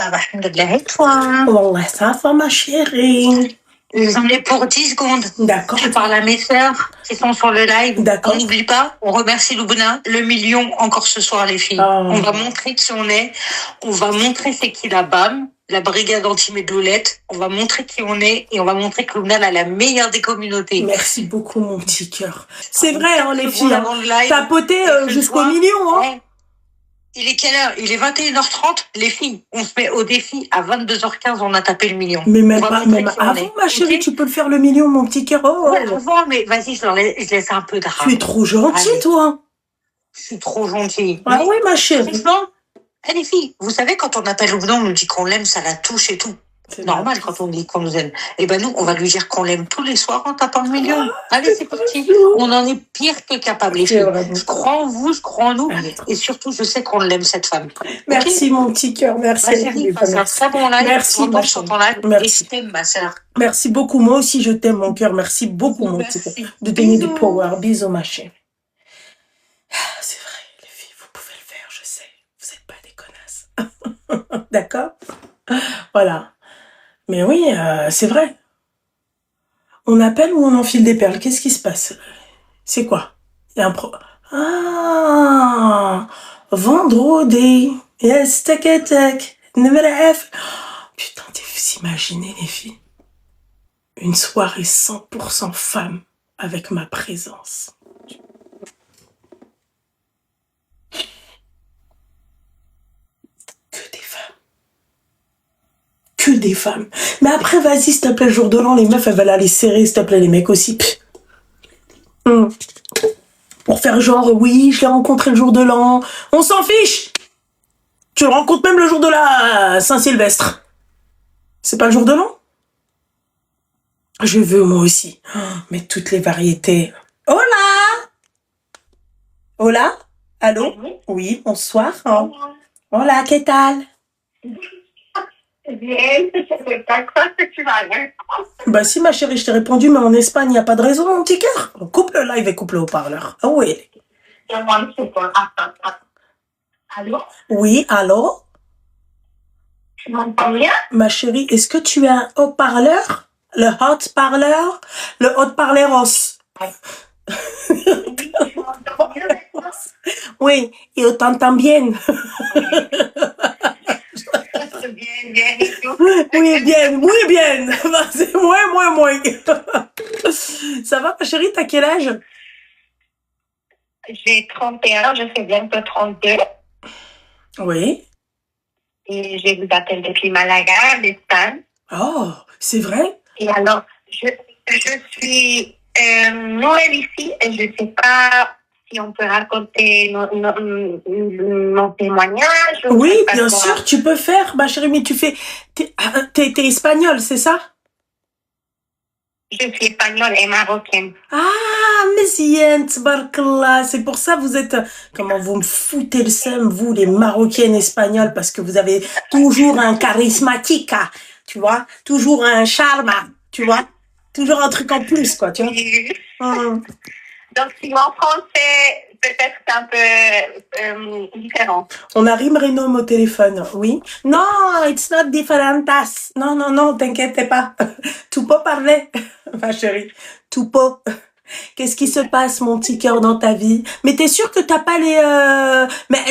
Alhamdoulilah, et toi? Wallah, ça va, ma chérie. J'en ai pour 10 secondes. D'accord. Je parle à mes sœurs qui sont sur le live. D'accord. On n'oublie pas, on remercie Loubna. Le million encore ce soir, les filles. Oh. On va montrer qui on est. On va montrer c'est qui la BAM, la brigade anti-médolette. On va montrer qui on est et on va montrer que Loubna a la meilleure des communautés. Merci beaucoup, mon petit cœur. C'est vrai, hein, les filles. Avant le live, Tapoter jusqu'au million, hein. ouais. Il est quelle heure? Il est 21h30. Les filles, on se met au défi. À 22h15, on a tapé le million. Mais même pas, même avant, ma chérie, tu peux le faire le million, mon petit cœur. Oh, ouais, avant, mais vas-y, je laisse un peu de rame. Tu es trop gentille, toi. Je suis trop gentille. Ah oui, ma chérie. Franchement, les filles, vous savez, quand on appelle Loubna, on nous dit qu'on l'aime, ça la touche et tout. C'est normal quand on dit qu'on nous aime. Et ben nous, on va lui dire qu'on l'aime tous les soirs en tapant le million. Allez, c'est parti. On en est pire que capable, les filles. Je crois en vous, je crois en nous. Et surtout, je sais qu'on l'aime, cette femme. Merci, okay, mon petit cœur. Merci. Ma chérie, c'est un très bon live. Merci, ma sur ton live. Merci. Et je t'aime, ma sœur. Merci beaucoup. Moi aussi, je t'aime, mon cœur. Merci beaucoup, mon petit cœur. De donner du power. Bisous, ma chérie. C'est vrai, les filles, vous pouvez le faire, je sais. Vous n'êtes pas des connasses. D'accord? Voilà. Mais oui, c'est vrai. On appelle ou on enfile des perles? Qu'est-ce qui se passe? C'est quoi? Il y a un Ah, vendredi. Yes, tac, tac. Putain, vous imaginez, les filles? Une soirée 100% femme avec ma présence. Que des femmes. Mais après, vas-y, s'il te plaît, le jour de l'an, les meufs, elles veulent aller serrer, s'il te plaît, les mecs aussi. Pour faire genre, oui, je l'ai rencontré le jour de l'an. On s'en fiche. Tu le rencontres même le jour de la Saint-Sylvestre. C'est pas le jour de l'an? Je veux, moi aussi. Mais toutes les variétés. Hola! Hola? Allô? Oui, bonsoir. Hola, ¿qué tal? Bien, je sais pas quoi que tu vas dire. Bah si, ma chérie, je t'ai répondu, mais en Espagne, il n'y a pas de raison, mon petit cœur. Coupe le live et coupe le haut-parleur. Ah oui. Attends. Allô? Oui, allô? Tu m'entends bien? Ma chérie, est-ce que tu as un haut-parleur? Le hot-parleur? Le hot-parleros? Oui, il t'entend bien. Bien et tout. Oui, bien. C'est moins. Ça va, ma chérie, t'as quel âge? J'ai 31, je fais bientôt 32. Oui. Et je vous appelle depuis Malaga, l'Espagne. Oh, c'est vrai? Et alors, je suis nouvelle ici et je ne sais pas si on peut raconter mon témoignage. Oui, bien sûr, tu peux faire, ma chérie, mais tu fais... T'es espagnole, c'est ça? Je suis espagnole et marocaine. Ah, Messienne, tbarkallah, c'est pour ça vous êtes... Comment vous me foutez le seum, vous, les Marocaines espagnoles, parce que vous avez toujours un charismatique, tu vois? Toujours un charme, tu vois? Toujours un truc en plus, quoi, tu vois? Donc, si mon français, peut-être c'est un peu différent. On a Rim Renom au téléphone, oui. Non, it's not different. Non, t'inquiète pas. Tu peux parler, ma chérie. Tu peux. Qu'est-ce qui se passe, mon petit cœur, dans ta vie? Mais t'es sûre que t'as pas les... Mais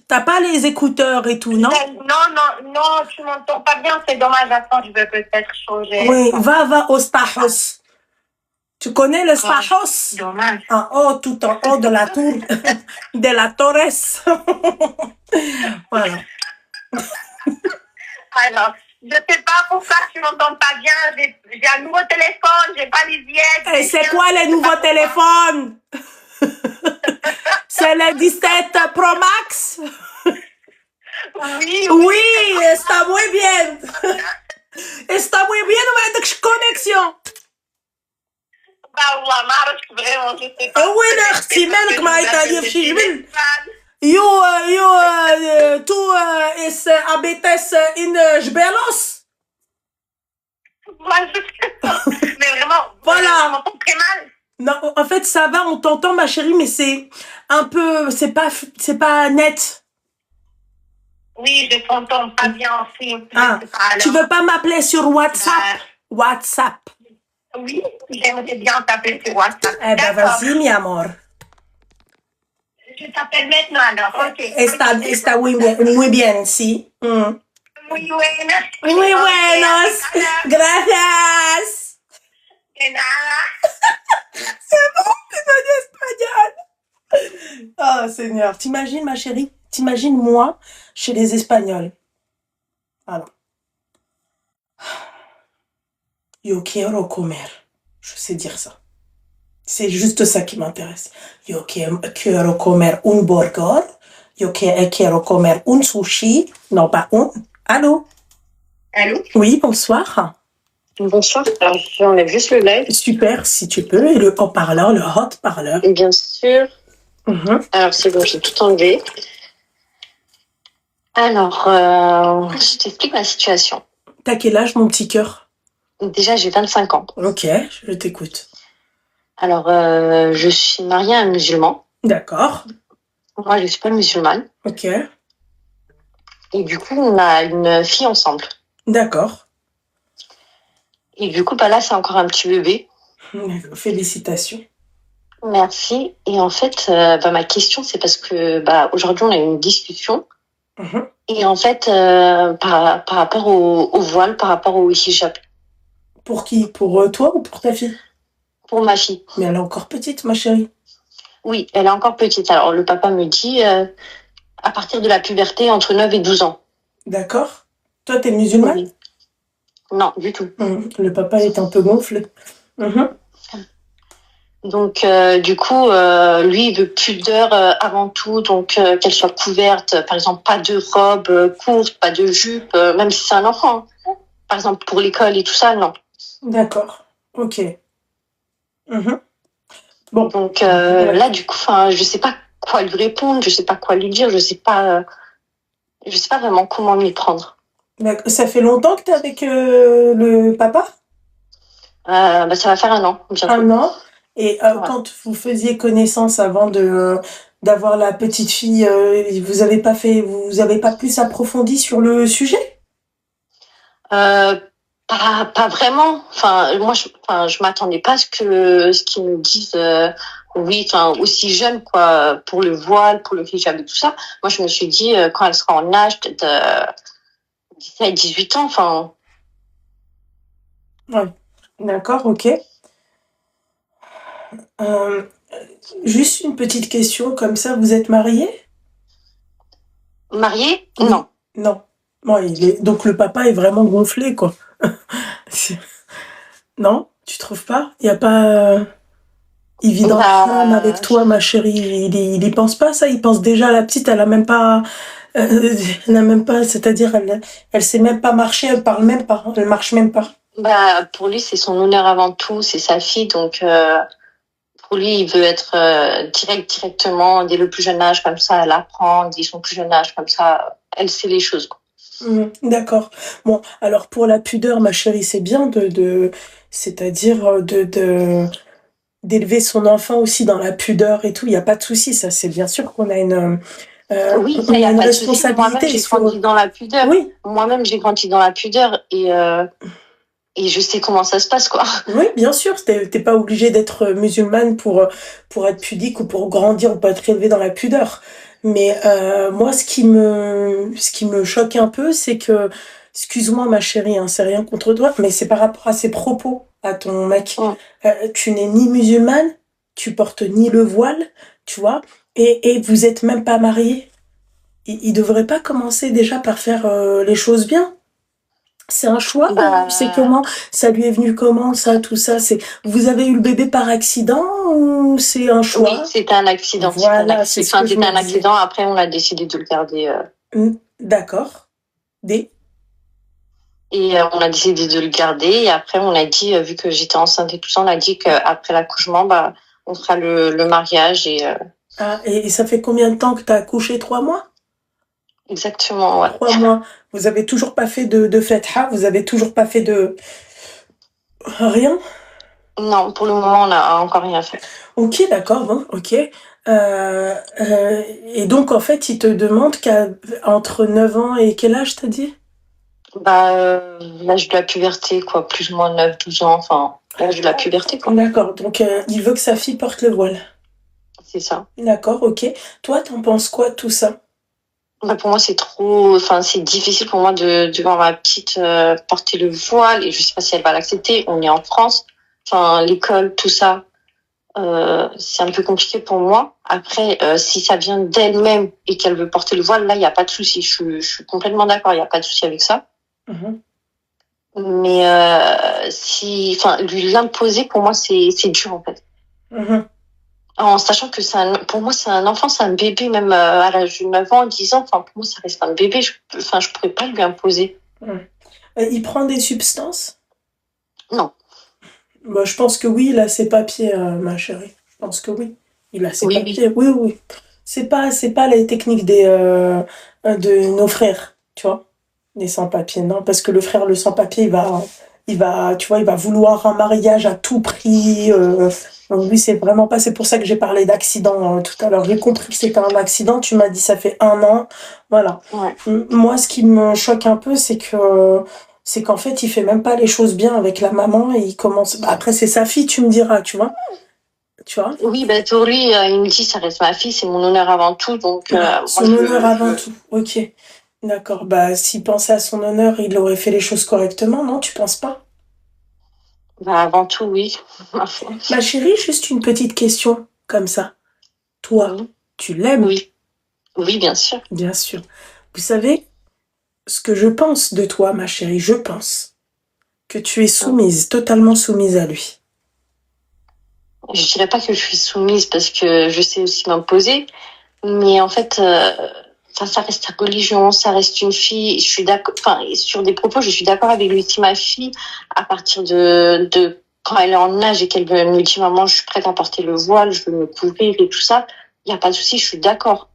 t'as pas les écouteurs et tout, non? Non, tu m'entends pas bien, c'est dommage. Attends, je veux peut-être changer. Oui, va au Spajos. Tu connais le Spajos? Dommage. En haut, tout en haut de la tour, de la Torres. Voilà. Alors, je sais pas pourquoi tu m'entends pas bien. J'ai un nouveau téléphone, j'ai pas les yeux. Et c'est quoi les nouveaux téléphones? C'est le 17 Pro Max? Oui, está muy bien. Está muy bien, mais avec connexion. والله ما عرفت vraiment, je sais pas. وين اختي مالك ما يطالي في شي جبل؟ يو تو اس habites in Jbelos? Moi, je sais pas. Mais vraiment, voilà. Je m'entends très mal. Non, en fait, ça va, on t'entend, ma chérie, mais c'est un peu, c'est pas net. Oui, je t'entends pas bien aussi. Ah, tu veux pas m'appeler sur WhatsApp? WhatsApp. Oui, j'aimerais bien t'appeler sur WhatsApp. Eh ben, vas-y, mi amor. Je t'appelle maintenant alors. Ok. Está muy bien, sí. Muy buenas. Muy Ok, buenos. hola. Gracias. De nada. Espagnol. Oh, Seigneur. T'imagines, ma chérie? T'imagines, moi, chez les Espagnols. Alors. Yo quiero comer. Je sais dire ça. C'est juste ça qui m'intéresse. Yo quiero comer un burger. Yo quiero comer un sushi. Non, pas un. Allô? Allô? Oui, bonsoir. Bonsoir. Alors, j'enlève juste le live. Super, si tu peux. Et le haut-parleur, le hot-parleur. Bien sûr. Alors, c'est bon, j'ai tout enlevé. Alors, je t'explique ma situation. T'as quel âge, mon petit cœur? Déjà, j'ai 25 ans. Ok, je t'écoute. Alors, je suis mariée à un musulman. D'accord. Moi, je suis pas musulmane. Ok. Et du coup, on a une fille ensemble. D'accord. Et du coup, bah là, c'est encore un petit bébé. Félicitations. Merci. Et en fait, ma question, c'est parce que aujourd'hui, on a eu une discussion. Et en fait, par rapport au voile, par rapport au hijab. Pour qui? Pour toi ou pour ta fille? Pour ma fille. Mais elle est encore petite, ma chérie. Oui, elle est encore petite. Alors, le papa me dit, à partir de la puberté, entre 9 et 12 ans. D'accord. Toi, t'es musulmane? Oui. Non, du tout. Le papa est un peu gonflé. Donc, du coup, lui, il veut pudeur avant tout, donc qu'elle soit couverte. Par exemple, pas de robe courte, pas de jupe, même si c'est un enfant. Par exemple, pour l'école et tout ça, non. D'accord. Ok. Bon. Donc là, du coup, je sais pas quoi lui répondre, je sais pas quoi lui dire, je sais pas vraiment comment m'y prendre. Ça fait longtemps que t'es avec le papa? Ça va faire 1 an bientôt. 1 an. Et quand vous faisiez connaissance avant d'avoir la petite fille, vous avez pas plus approfondi sur le sujet? Pas vraiment. Moi, je m'attendais pas à ce qu'ils me disent oui, aussi jeune, quoi, pour le voile, pour le hijab et tout ça. Moi, je me suis dit, quand elle sera en âge, peut-être 17, 18 ans, Ouais. D'accord, ok. Juste une petite question, comme ça, vous êtes mariés? Mariée? Oui. Non. Non. Donc le papa est vraiment gonflé, quoi. Non? Tu trouves pas? Il y a pas... Il vit dans la femme avec toi, ma chérie. Il y pense pas, ça. Il pense déjà à la petite. Elle a même pas... c'est-à-dire, elle sait même pas marcher. Elle parle même pas. Elle marche même pas. Pour lui, c'est son honneur avant tout. C'est sa fille. Donc, pour lui, il veut être directement, dès le plus jeune âge, comme ça, elle apprend. Dès son plus jeune âge, comme ça, elle sait les choses, quoi. D'accord. Bon, alors pour la pudeur, ma chérie, c'est bien c'est-à-dire d'élever son enfant aussi dans la pudeur et tout. Il n'y a pas de souci, ça. C'est bien sûr qu'on a une oui, ça, y a une pas de responsabilité. Moi-même, j'ai grandi dans la pudeur. Oui. Moi-même, j'ai grandi dans la pudeur et je sais comment ça se passe, quoi. Oui, bien sûr. T'es pas obligée d'être musulmane pour être pudique ou pour grandir ou pour être élevée dans la pudeur. Mais moi, ce qui me choque un peu, c'est que, excuse-moi ma chérie, hein, c'est rien contre toi, mais c'est par rapport à ses propos à ton mec. Tu n'es ni musulmane, tu portes ni le voile, tu vois, et vous êtes même pas mariés. Il devrait pas commencer déjà par faire les choses bien. C'est un choix, c'est comment? Ça lui est venu comment, ça, tout ça? Vous avez eu le bébé par accident ou c'est un choix? Oui, c'était un accident. Voilà, c'était un accident. Après, on a décidé de le garder. D'accord. Et on a décidé de le garder. Et après, on a dit, vu que j'étais enceinte et tout ça, on a dit qu'après l'accouchement, on fera le mariage. Et ça fait combien de temps que tu as accouché? 3 mois? Exactement, ouais. 3 mois. Vous avez toujours pas fait de fetha? Vous avez toujours pas fait de... Rien? Non, pour le moment, on n'a encore rien fait. Ok, d'accord, bon, ok. Et donc, en fait, il te demande entre 9 ans et quel âge, t'as dit? L'âge de la puberté, quoi, plus ou moins 9, 12 ans, enfin, l'âge de la puberté, quoi. D'accord, donc il veut que sa fille porte le voile. C'est ça. D'accord, ok. Toi, t'en penses quoi de tout ça? Pour moi, c'est difficile pour moi de voir ma petite porter le voile et je sais pas si elle va l'accepter. On est en France, enfin, l'école, tout ça, c'est un peu compliqué pour moi. Après, si ça vient d'elle-même et qu'elle veut porter le voile, là, il n'y a pas de souci. Je suis complètement d'accord, il n'y a pas de souci avec ça. Mhm. Mais lui l'imposer, pour moi, c'est dur, en fait. Mhm. En sachant que pour moi, c'est un enfant, c'est un bébé, même à l'âge de 9 ans, 10 ans. Enfin, pour moi, ça reste un bébé. Je pourrais pas lui imposer. Il prend des substances? Non. Bah, je pense que oui, il a ses papiers, ma chérie. Je pense que oui. Il a ses Oui, papiers. Oui, oui. C'est pas les techniques de nos frères, tu vois, les sans-papiers. Non, parce que le sans-papier, tu vois, il va vouloir un mariage à tout prix. Donc lui, c'est vraiment pas. C'est pour ça que j'ai parlé d'accident tout à l'heure. J'ai compris que c'était un accident. Tu m'as dit ça fait 1 an. Voilà. Ouais. Moi, ce qui me choque un peu, c'est qu'en fait, il fait même pas les choses bien avec la maman et il commence. Bah, après, c'est sa fille, tu me diras, tu vois. Tu vois. Oui, pour lui, il me dit, ça reste ma fille, c'est mon honneur avant tout. Donc, son honneur avant tout. Ok. D'accord. Bah, s'il pensait à son honneur, il aurait fait les choses correctement, non? Tu penses pas? Avant tout, oui. Ma chérie, juste une petite question comme ça. Toi, Oui. tu l'aimes? Oui. Oui, bien sûr. Bien sûr. Vous savez, ce que je pense de toi, ma chérie, je pense que tu es soumise, totalement soumise à lui. Je dirais pas que je suis soumise parce que je sais aussi m'imposer, mais en fait, ça reste sa religion, ça reste une fille. Je suis d'accord. Enfin, sur des propos, je suis d'accord avec lui. Si ma fille, à partir de quand elle est en âge et qu'elle me dit maman, je suis prête à porter le voile, je veux me couvrir et tout ça, il y a pas de souci, je suis d'accord.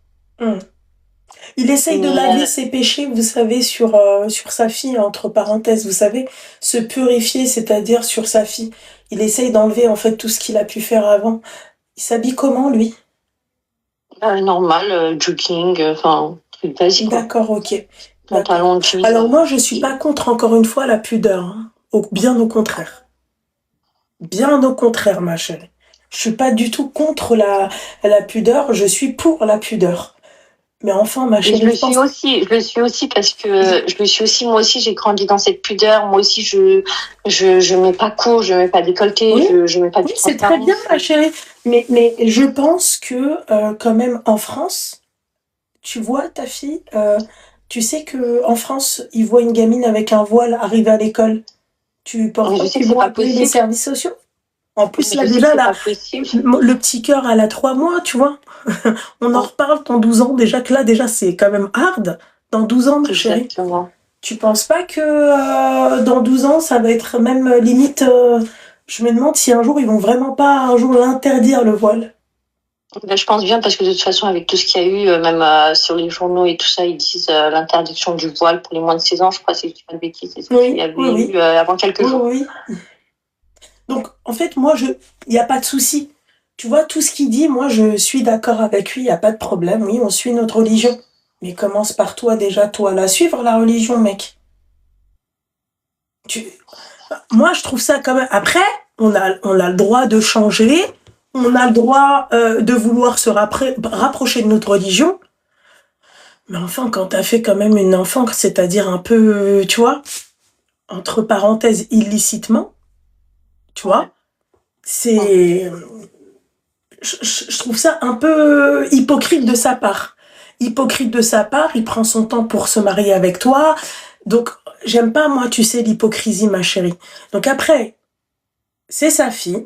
Il essaye de Mais, laver ses péchés, vous savez, sur sa fille, entre parenthèses, vous savez, se purifier, c'est-à-dire sur sa fille. Il essaye d'enlever, en fait, tout ce qu'il a pu faire avant. Il s'habille comment, lui? normal, jogging, enfin, truc basique, quoi. D'accord, ok. Pantalon, jeans. Alors moi, je suis pas contre, encore une fois, la pudeur. Hein. Bien au contraire. Bien au contraire, ma chérie. Je suis pas du tout contre la pudeur, je suis pour la pudeur. Mais enfin, ma Et chérie, je le suis aussi parce que je le suis aussi, moi aussi, j'ai grandi dans cette pudeur. Moi aussi, je mets pas court, je mets pas décolleté, Oui. je mets pas de Oui, c'est très bien, transparence. ma chérie. Mais je pense que, quand même, en France, tu vois ta fille, tu sais que en France, ils voient une gamine avec un voile arriver à l'école. Tu penses Mais pas je sais qu'ils que c'est vont pas appeler les possible. services sociaux? En plus, Mais là, je sais que déjà, c'est là, pas possible. le petit cœur, elle a 3 mois, tu vois. On en Ouais. reparle dans 12 ans. Déjà que là, déjà, c'est quand même hard. Dans 12 ans, ma chérie. Exactement. Tu penses pas que dans 12 ans, ça va être même limite. Je me demande si un jour, ils vont vraiment pas un jour l'interdire, le voile. Je pense bien parce que de toute façon, avec tout ce qu'il y a eu, même sur les journaux et tout ça, ils disent l'interdiction du voile pour les moins de 16 ans, je crois, si je dis pas de bêtises, c'est ce qu'il y avait eu avant quelques jours. Oui. Donc, en fait, moi, il n'y a pas de souci. Tu vois, tout ce qu'il dit, moi, je suis d'accord avec lui, il n'y a pas de problème. Oui, on suit notre religion. Mais commence par toi, déjà, toi, la suivre, la religion, mec. Moi, je trouve ça quand même. Après, on a le droit de changer, on a le droit de vouloir se rapprocher de notre religion. Mais enfin, quand t'as fait quand même une enfant, c'est-à-dire un peu, tu vois, entre parenthèses, illicitement, tu vois, c'est. Je trouve ça un peu hypocrite de sa part. Hypocrite de sa part, il prend son temps pour se marier avec toi. Donc, j'aime pas, moi, tu sais, l'hypocrisie, ma chérie. Donc après, c'est sa fille.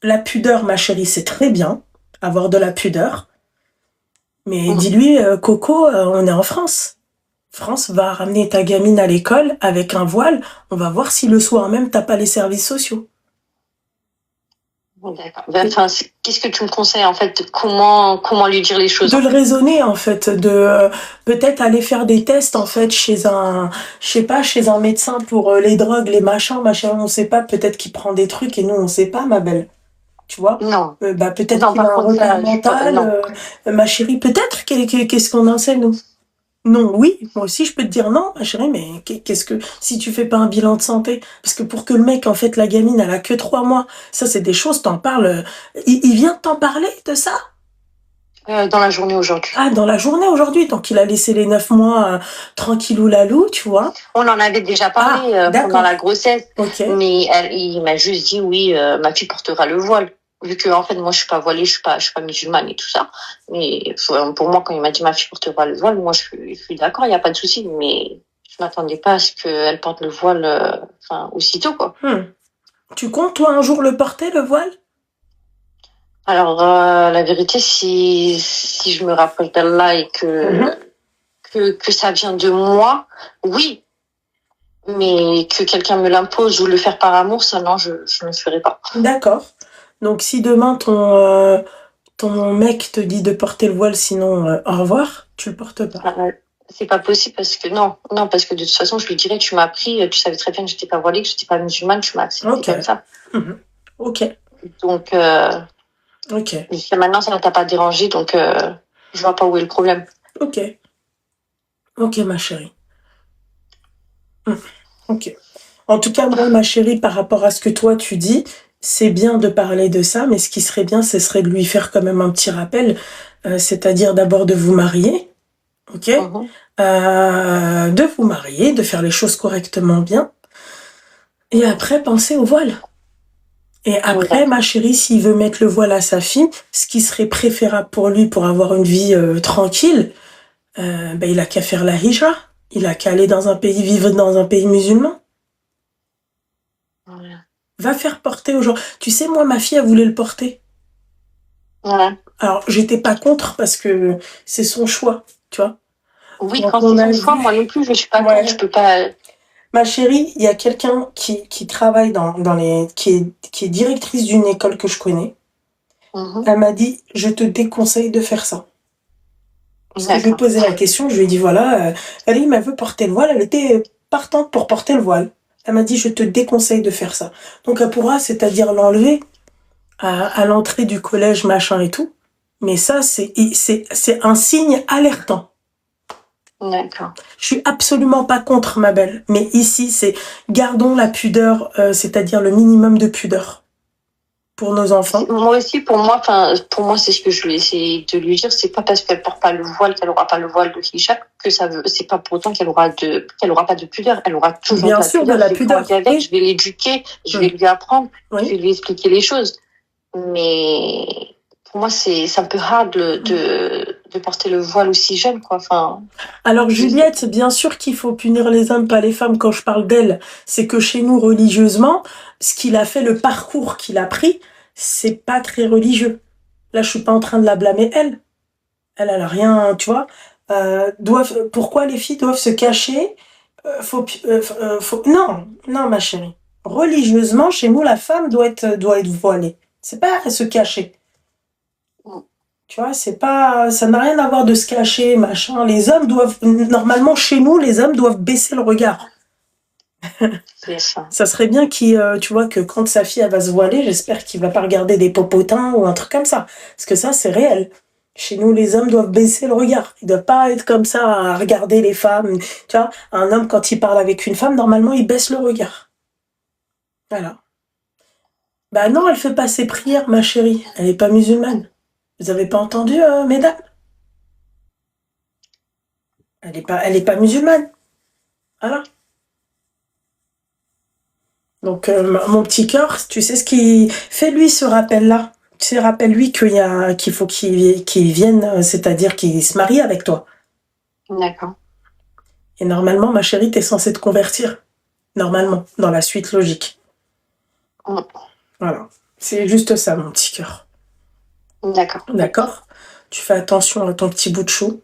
La pudeur, ma chérie, c'est très bien, avoir de la pudeur. Mais dis-lui, Coco, on est en France. France va ramener ta gamine à l'école avec un voile. On va voir si le soir même, t'as pas les services sociaux. D'accord. Enfin, qu'est-ce que tu me conseilles en fait? Comment lui dire les choses? De le raisonner en fait, de peut-être aller faire des tests en fait chez chez un médecin pour les drogues, les machins, on sait pas, peut-être qu'il prend des trucs et nous on sait pas, ma belle. tu vois. Non. Peut-être Non, qu'il a par un contre, retard là, mental, ma chérie, peut-être. Qu'est-ce qu'on en sait, nous? Non, oui, moi aussi je peux te dire non, ma chérie, mais qu'est-ce que si tu fais pas un bilan de santé? Parce que pour que le mec, en fait, la gamine, elle a que 3 mois, ça c'est des choses, t'en parles. Il vient de t'en parler de ça? dans la journée aujourd'hui. Ah, dans la journée aujourd'hui, donc il a laissé les 9 mois tranquillou lalou, tu vois. On en avait déjà parlé pendant d'accord. la grossesse, Ok. mais il m'a juste dit oui, ma fille portera le voile. Vu que en fait moi je suis pas voilée, je suis pas musulmane et tout ça. Mais pour moi quand il m'a dit ma fille portera le voile, moi je suis d'accord, il y a pas de souci. Mais je m'attendais pas à ce qu'elle porte le voile, aussitôt quoi. Tu comptes toi un jour le porter le voile? Alors la vérité, si je me rapproche d'Allah et que ça vient de moi, oui. Mais que quelqu'un me l'impose ou le faire par amour, ça non, je ne le ferai pas. D'accord. Donc si demain ton mec te dit de porter le voile, sinon au revoir, tu le portes pas. C'est pas possible parce que non, parce que de toute façon, je lui dirais, tu m'as appris, tu savais très bien que j'étais pas voilée, que j'étais pas musulmane, tu m'as accepté comme ça. Ok. Donc, Ok. jusqu'à maintenant, ça ne t'a pas dérangé, donc je vois pas où est le problème. Ok. Ok, ma chérie. Ok. En tout cas, moi, ma chérie, par rapport à ce que toi tu dis, c'est bien de parler de ça, mais ce qui serait bien, ce serait de lui faire quand même un petit rappel, c'est-à-dire d'abord de vous marier, ok? De vous marier, de faire les choses correctement bien, et après penser au voile. Et après, ma chérie, s'il veut mettre le voile à sa fille, ce qui serait préférable pour lui pour avoir une vie tranquille, il a qu'à faire la hijra. Il a qu'à aller vivre dans un pays musulman. Va faire porter aux gens. Tu sais, moi, ma fille, elle voulait le porter. Alors, j'étais pas contre parce que c'est son choix, tu vois. Oui, quand c'est son choix, moi non plus, je suis pas contre, je peux pas... Ma chérie, il y a quelqu'un qui travaille qui est directrice d'une école que je connais. Elle m'a dit, je te déconseille de faire ça. Parce que je lui ai posé la question, je lui ai dit, voilà, elle veut porter le voile, elle était partante pour porter le voile. Elle m'a dit, je te déconseille de faire ça. Donc elle pourra, c'est-à-dire l'enlever à l'entrée du collège, machin et tout. Mais ça, c'est un signe alertant. D'accord. Je suis absolument pas contre, ma belle. Mais ici, c'est gardons la pudeur, c'est-à-dire le minimum de pudeur pour nos enfants. Moi aussi, pour moi, c'est ce que je vais essayer de lui dire. C'est pas parce qu'elle porte pas le voile qu'elle aura pas le voile de hijab que c'est pas pour autant qu'elle aura pas de pudeur. Elle aura toujours bien sûr de la pudeur. Avec, je vais l'éduquer, je vais lui apprendre, je vais lui expliquer les choses. Mais pour moi, c'est un peu hard de porter le voile aussi jeune, quoi. Alors Juliette, bien sûr qu'il faut punir les hommes, pas les femmes. Quand je parle d'elle, c'est que chez nous, religieusement, ce qu'il a fait, le parcours qu'il a pris, c'est pas très religieux. Là, je suis pas en train de la blâmer, elle. Elle a rien, tu vois. Pourquoi les filles doivent se cacher? Non, ma chérie. Religieusement, chez nous, la femme doit être voilée. C'est pas se cacher. Tu vois, ça n'a rien à voir de se cacher, machin. Normalement, chez nous, les hommes doivent baisser le regard. C'est ça. Ça serait bien tu vois, que quand sa fille, elle va se voiler, j'espère qu'il va pas regarder des popotins ou un truc comme ça. Parce que ça, c'est réel. Chez nous, les hommes doivent baisser le regard. Ils doivent pas être comme ça à regarder les femmes. Tu vois, un homme, quand il parle avec une femme, normalement, il baisse le regard. Voilà. Bah non, elle fait pas ses prières, ma chérie. Elle est pas musulmane. Vous avez pas entendu, mesdames? Elle est pas musulmane. Voilà. Donc, mon petit cœur, tu sais ce qui... Fais-lui ce rappel-là. Tu sais, rappelle-lui qu'il faut qu'il vienne, c'est-à-dire qu'il se marie avec toi. D'accord. Et normalement, ma chérie, t'es censée te convertir. Normalement, dans la suite logique. Voilà. C'est juste ça, mon petit cœur. D'accord. D'accord? Tu fais attention à ton petit bout de chou.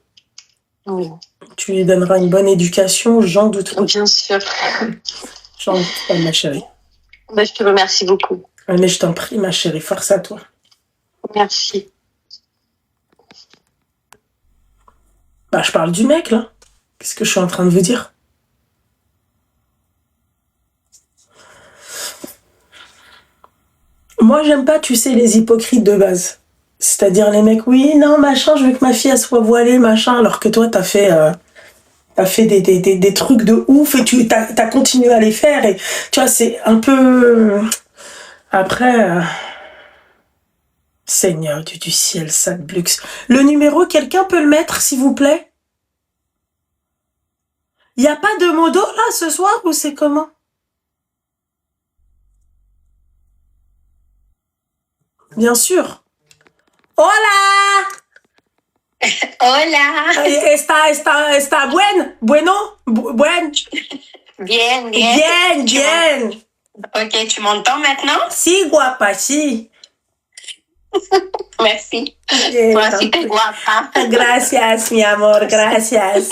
Oui. Tu lui donneras une bonne éducation, j'en doute pas. Bien sûr. J'en doute pas, ma chérie. Je te remercie beaucoup. Mais je t'en prie, ma chérie, force à toi. Merci. Je parle du mec, là. Qu'est-ce que je suis en train de vous dire? Moi, j'aime pas, tu sais, les hypocrites de base. C'est-à-dire les mecs, oui, non, machin, je veux que ma fille, elle soit voilée, machin, alors que toi, t'as fait des trucs de ouf et t'as continué à les faire. Et tu vois, c'est un peu... Après... Seigneur du ciel, sale Blux. Le numéro, quelqu'un peut le mettre, s'il vous plaît? Il n'y a pas de modo, là, ce soir, ou c'est comment? Bien sûr. Hola! Hola. Está bueno? Buen? Bien, bien. Bien, bien. Ok, tu m'entends maintenant? Si, guapa, si. Merci. Bien, Toi aussi, t'es guapa. Gracias, mi amor, gracias.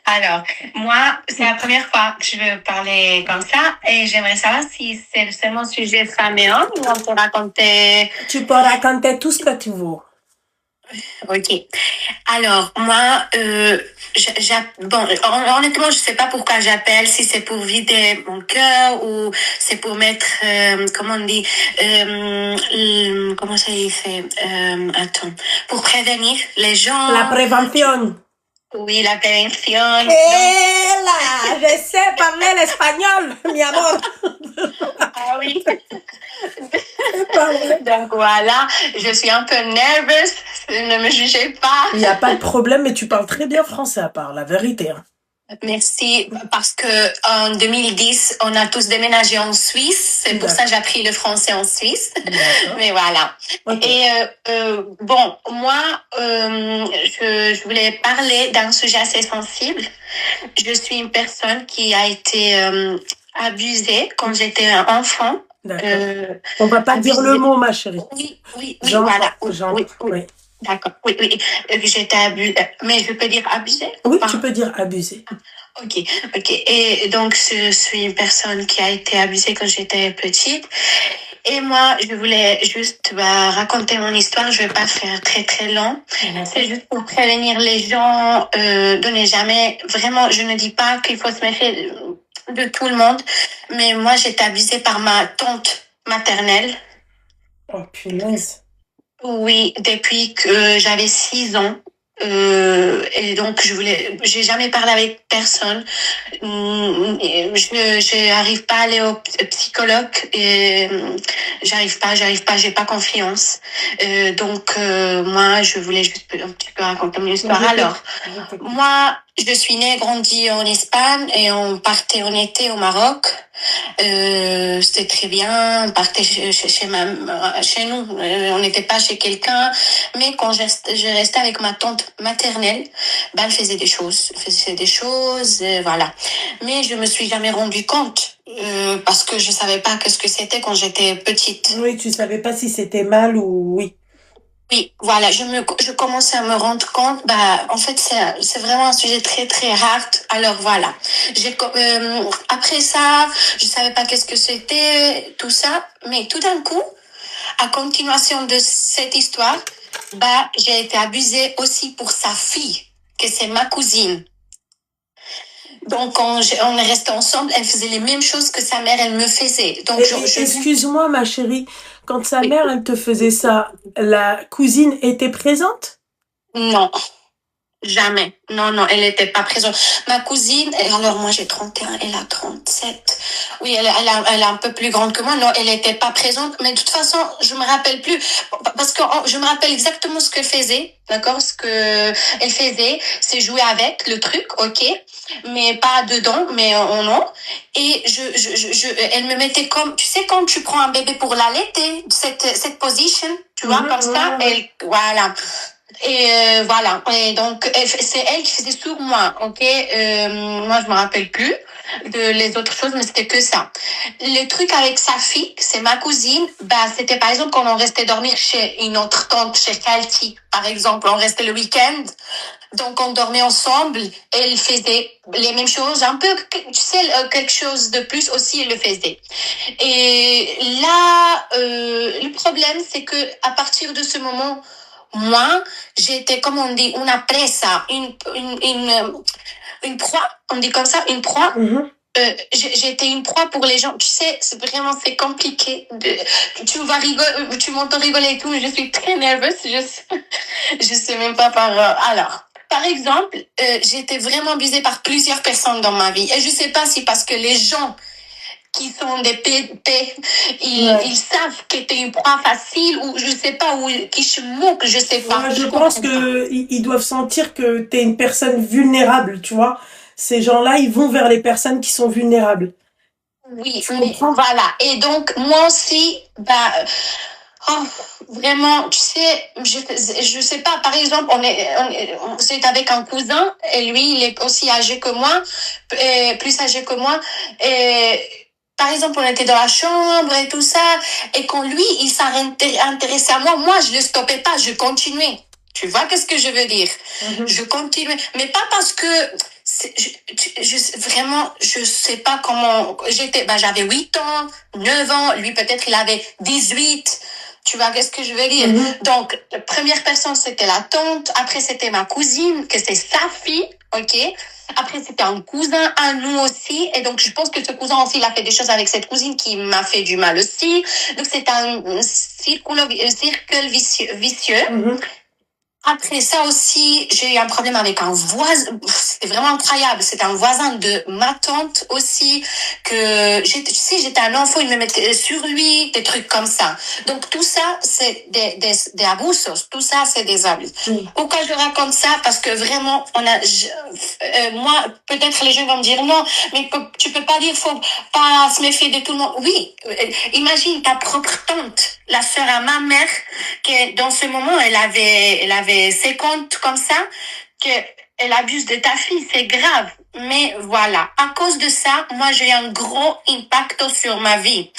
Alors, moi, c'est la première fois que je veux parler comme ça et j'aimerais savoir si c'est seulement sujet femme et homme ou on peut raconter... Tu peux raconter tout ce que tu veux. Ok. Alors, moi, bon, honnêtement, je sais pas pourquoi j'appelle, si c'est pour vider mon cœur ou c'est pour mettre, comment on dit, comment ça y fait, attends, pour prévenir les gens. La prévention. Oui, la prévention. Là, je sais parler l'espagnol, mi amor. Ah oui. Donc voilà, je suis un peu nerveuse, ne me jugez pas. Il n'y a pas de problème, mais tu parles très bien français à part, la vérité. Hein. Merci, parce que en 2010, on a tous déménagé en Suisse. C'est pour ça que j'ai appris le français en Suisse. Mais voilà. Okay. Et bon, moi, je voulais parler d'un sujet assez sensible. Je suis une personne qui a été abusée quand j'étais enfant. D'accord. On va pas dire le mot, ma chérie. Oui, voilà. Oui. D'accord. Oui. J'étais abusée. Mais je peux dire abusée? Oui, tu peux dire abusée. Ok. Et donc, je suis une personne qui a été abusée quand j'étais petite. Et moi, je voulais juste raconter mon histoire. Je vais pas faire très, très long. C'est juste pour prévenir les gens de ne jamais... Vraiment, je ne dis pas qu'il faut se méfier de tout le monde. Mais moi, j'ai été abusée par ma tante maternelle. Oh, punaise. Oui, depuis que j'avais 6 ans. Et donc j'ai jamais parlé avec personne. Je n'arrive pas à aller au psychologue et j'arrive pas, j'ai pas confiance. Donc moi, je voulais juste un petit peu raconter mon histoire. Alors, moi, je suis née, grandie en Espagne et on partait en été au Maroc. C'était très bien, on partait chez nous, on n'était pas chez quelqu'un, mais quand je restais avec ma tante maternelle, elle faisait des choses, voilà. Mais je me suis jamais rendu compte parce que je savais pas qu'est-ce que c'était quand j'étais petite. Oui, tu savais pas si c'était mal ou oui. Oui, voilà, je commençais à me rendre compte, en fait, c'est vraiment un sujet très, très hard. Alors voilà, après ça, je savais pas qu'est-ce que c'était, tout ça, mais tout d'un coup, à continuation de cette histoire, j'ai été abusée aussi pour sa fille, que c'est ma cousine. Donc, on est restés ensemble, elle faisait les mêmes choses que sa mère, elle me faisait. Donc, excuse-moi, ma chérie, quand sa mère, elle te faisait ça, la cousine était présente? Non, jamais. Non, elle n'était pas présente. Ma cousine, alors moi j'ai 31, elle a 37. Oui, elle est un peu plus grande que moi. Non, elle n'était pas présente. Mais de toute façon, je me rappelle plus. Parce que je me rappelle exactement ce qu'elle faisait. D'accord? Ce que elle faisait, c'est jouer avec le truc, ok? Mais pas dedans, mais en non. Et elle me mettait comme, tu sais, quand tu prends un bébé pour l'allaiter, cette position, tu vois, comme ça, voilà. Et voilà. Et donc, c'est elle qui faisait sur moi, ok? Moi, je me rappelle plus de les autres choses, mais c'était que ça. Le truc avec sa fille, c'est ma cousine, c'était par exemple quand on restait dormir chez une autre tante, chez Kalti, par exemple, on restait le week-end. Donc, on dormait ensemble. Elle faisait les mêmes choses, un peu, tu sais, quelque chose de plus aussi, elle le faisait. Et là, le problème, c'est que à partir de ce moment, moi, j'étais, comme on dit, une presa, une proie, on dit comme ça, une proie. j'étais une proie pour les gens. Tu sais, c'est compliqué. Tu m'entends rigoler et tout, mais je suis très nerveuse. Je sais même pas alors, par exemple, j'ai été vraiment abusée par plusieurs personnes dans ma vie. Et je sais pas si parce que les gens qui sont des PT, ils savent que t'es une proie facile ou je sais pas, ou qui se moquent, je sais pas. Ouais, je pense que ils doivent sentir que t'es une personne vulnérable, tu vois. Ces gens-là, ils vont vers les personnes qui sont vulnérables. Oui, mais voilà. Et donc, moi aussi, vraiment, tu sais, je sais pas, par exemple, c'est avec un cousin, et lui, il est aussi âgé que moi, plus âgé que moi, et par exemple, on était dans la chambre et tout ça, et quand lui, il s'intéressait à moi, je le stoppais pas, je continuais. Tu vois qu'est-ce que je veux dire? Je continuais, mais pas parce que vraiment, je sais pas comment j'avais 8 ans, 9 ans, lui peut-être il avait 18. Tu vois qu'est-ce que je veux dire? Donc, la première personne, c'était la tante. Après, c'était ma cousine, que c'est sa fille, ok? Après, c'était un cousin à nous aussi. Et donc, je pense que ce cousin aussi, il a fait des choses avec cette cousine qui m'a fait du mal aussi. Donc, c'est un cercle vicieux. Après ça aussi, j'ai eu un problème avec un voisin. C'était vraiment incroyable. C'était un voisin de ma tante aussi. J'étais un enfant, il me mettait sur lui, des trucs comme ça. Donc tout ça, c'est des abusos. Tout ça, c'est des abus. Pourquoi je raconte ça? Parce que vraiment, moi, peut-être les gens vont me dire non, mais tu peux pas dire, faut pas se méfier de tout le monde. Oui, imagine ta propre tante, la sœur à ma mère, qui dans ce moment, elle avait 50 comme ça, qu'elle abuse de ta fille, c'est grave. Mais voilà, à cause de ça, moi j'ai un gros impact sur ma vie.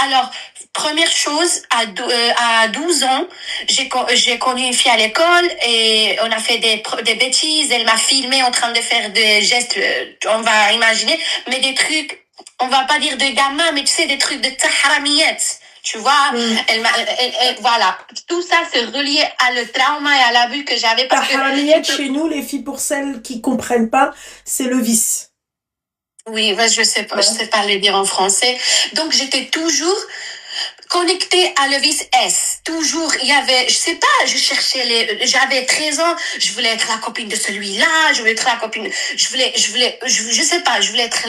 Alors, première chose, à 12 ans, j'ai connu une fille à l'école et on a fait des bêtises. Elle m'a filmé en train de faire des gestes, on va imaginer, mais des trucs, on va pas dire de gamin, mais tu sais, des trucs de taharamiyet. Tu vois, voilà. Tout ça, c'est relié à le trauma et à l'abus que j'avais. Chez nous, les filles, pour celles qui comprennent pas, c'est le vice. Oui, je sais pas le dire en français. Donc, j'étais toujours connectée à le vice S. Toujours, il y avait, je sais pas, j'avais 13 ans, je voulais être la copine de celui-là, je voulais être la copine, je sais pas, je voulais être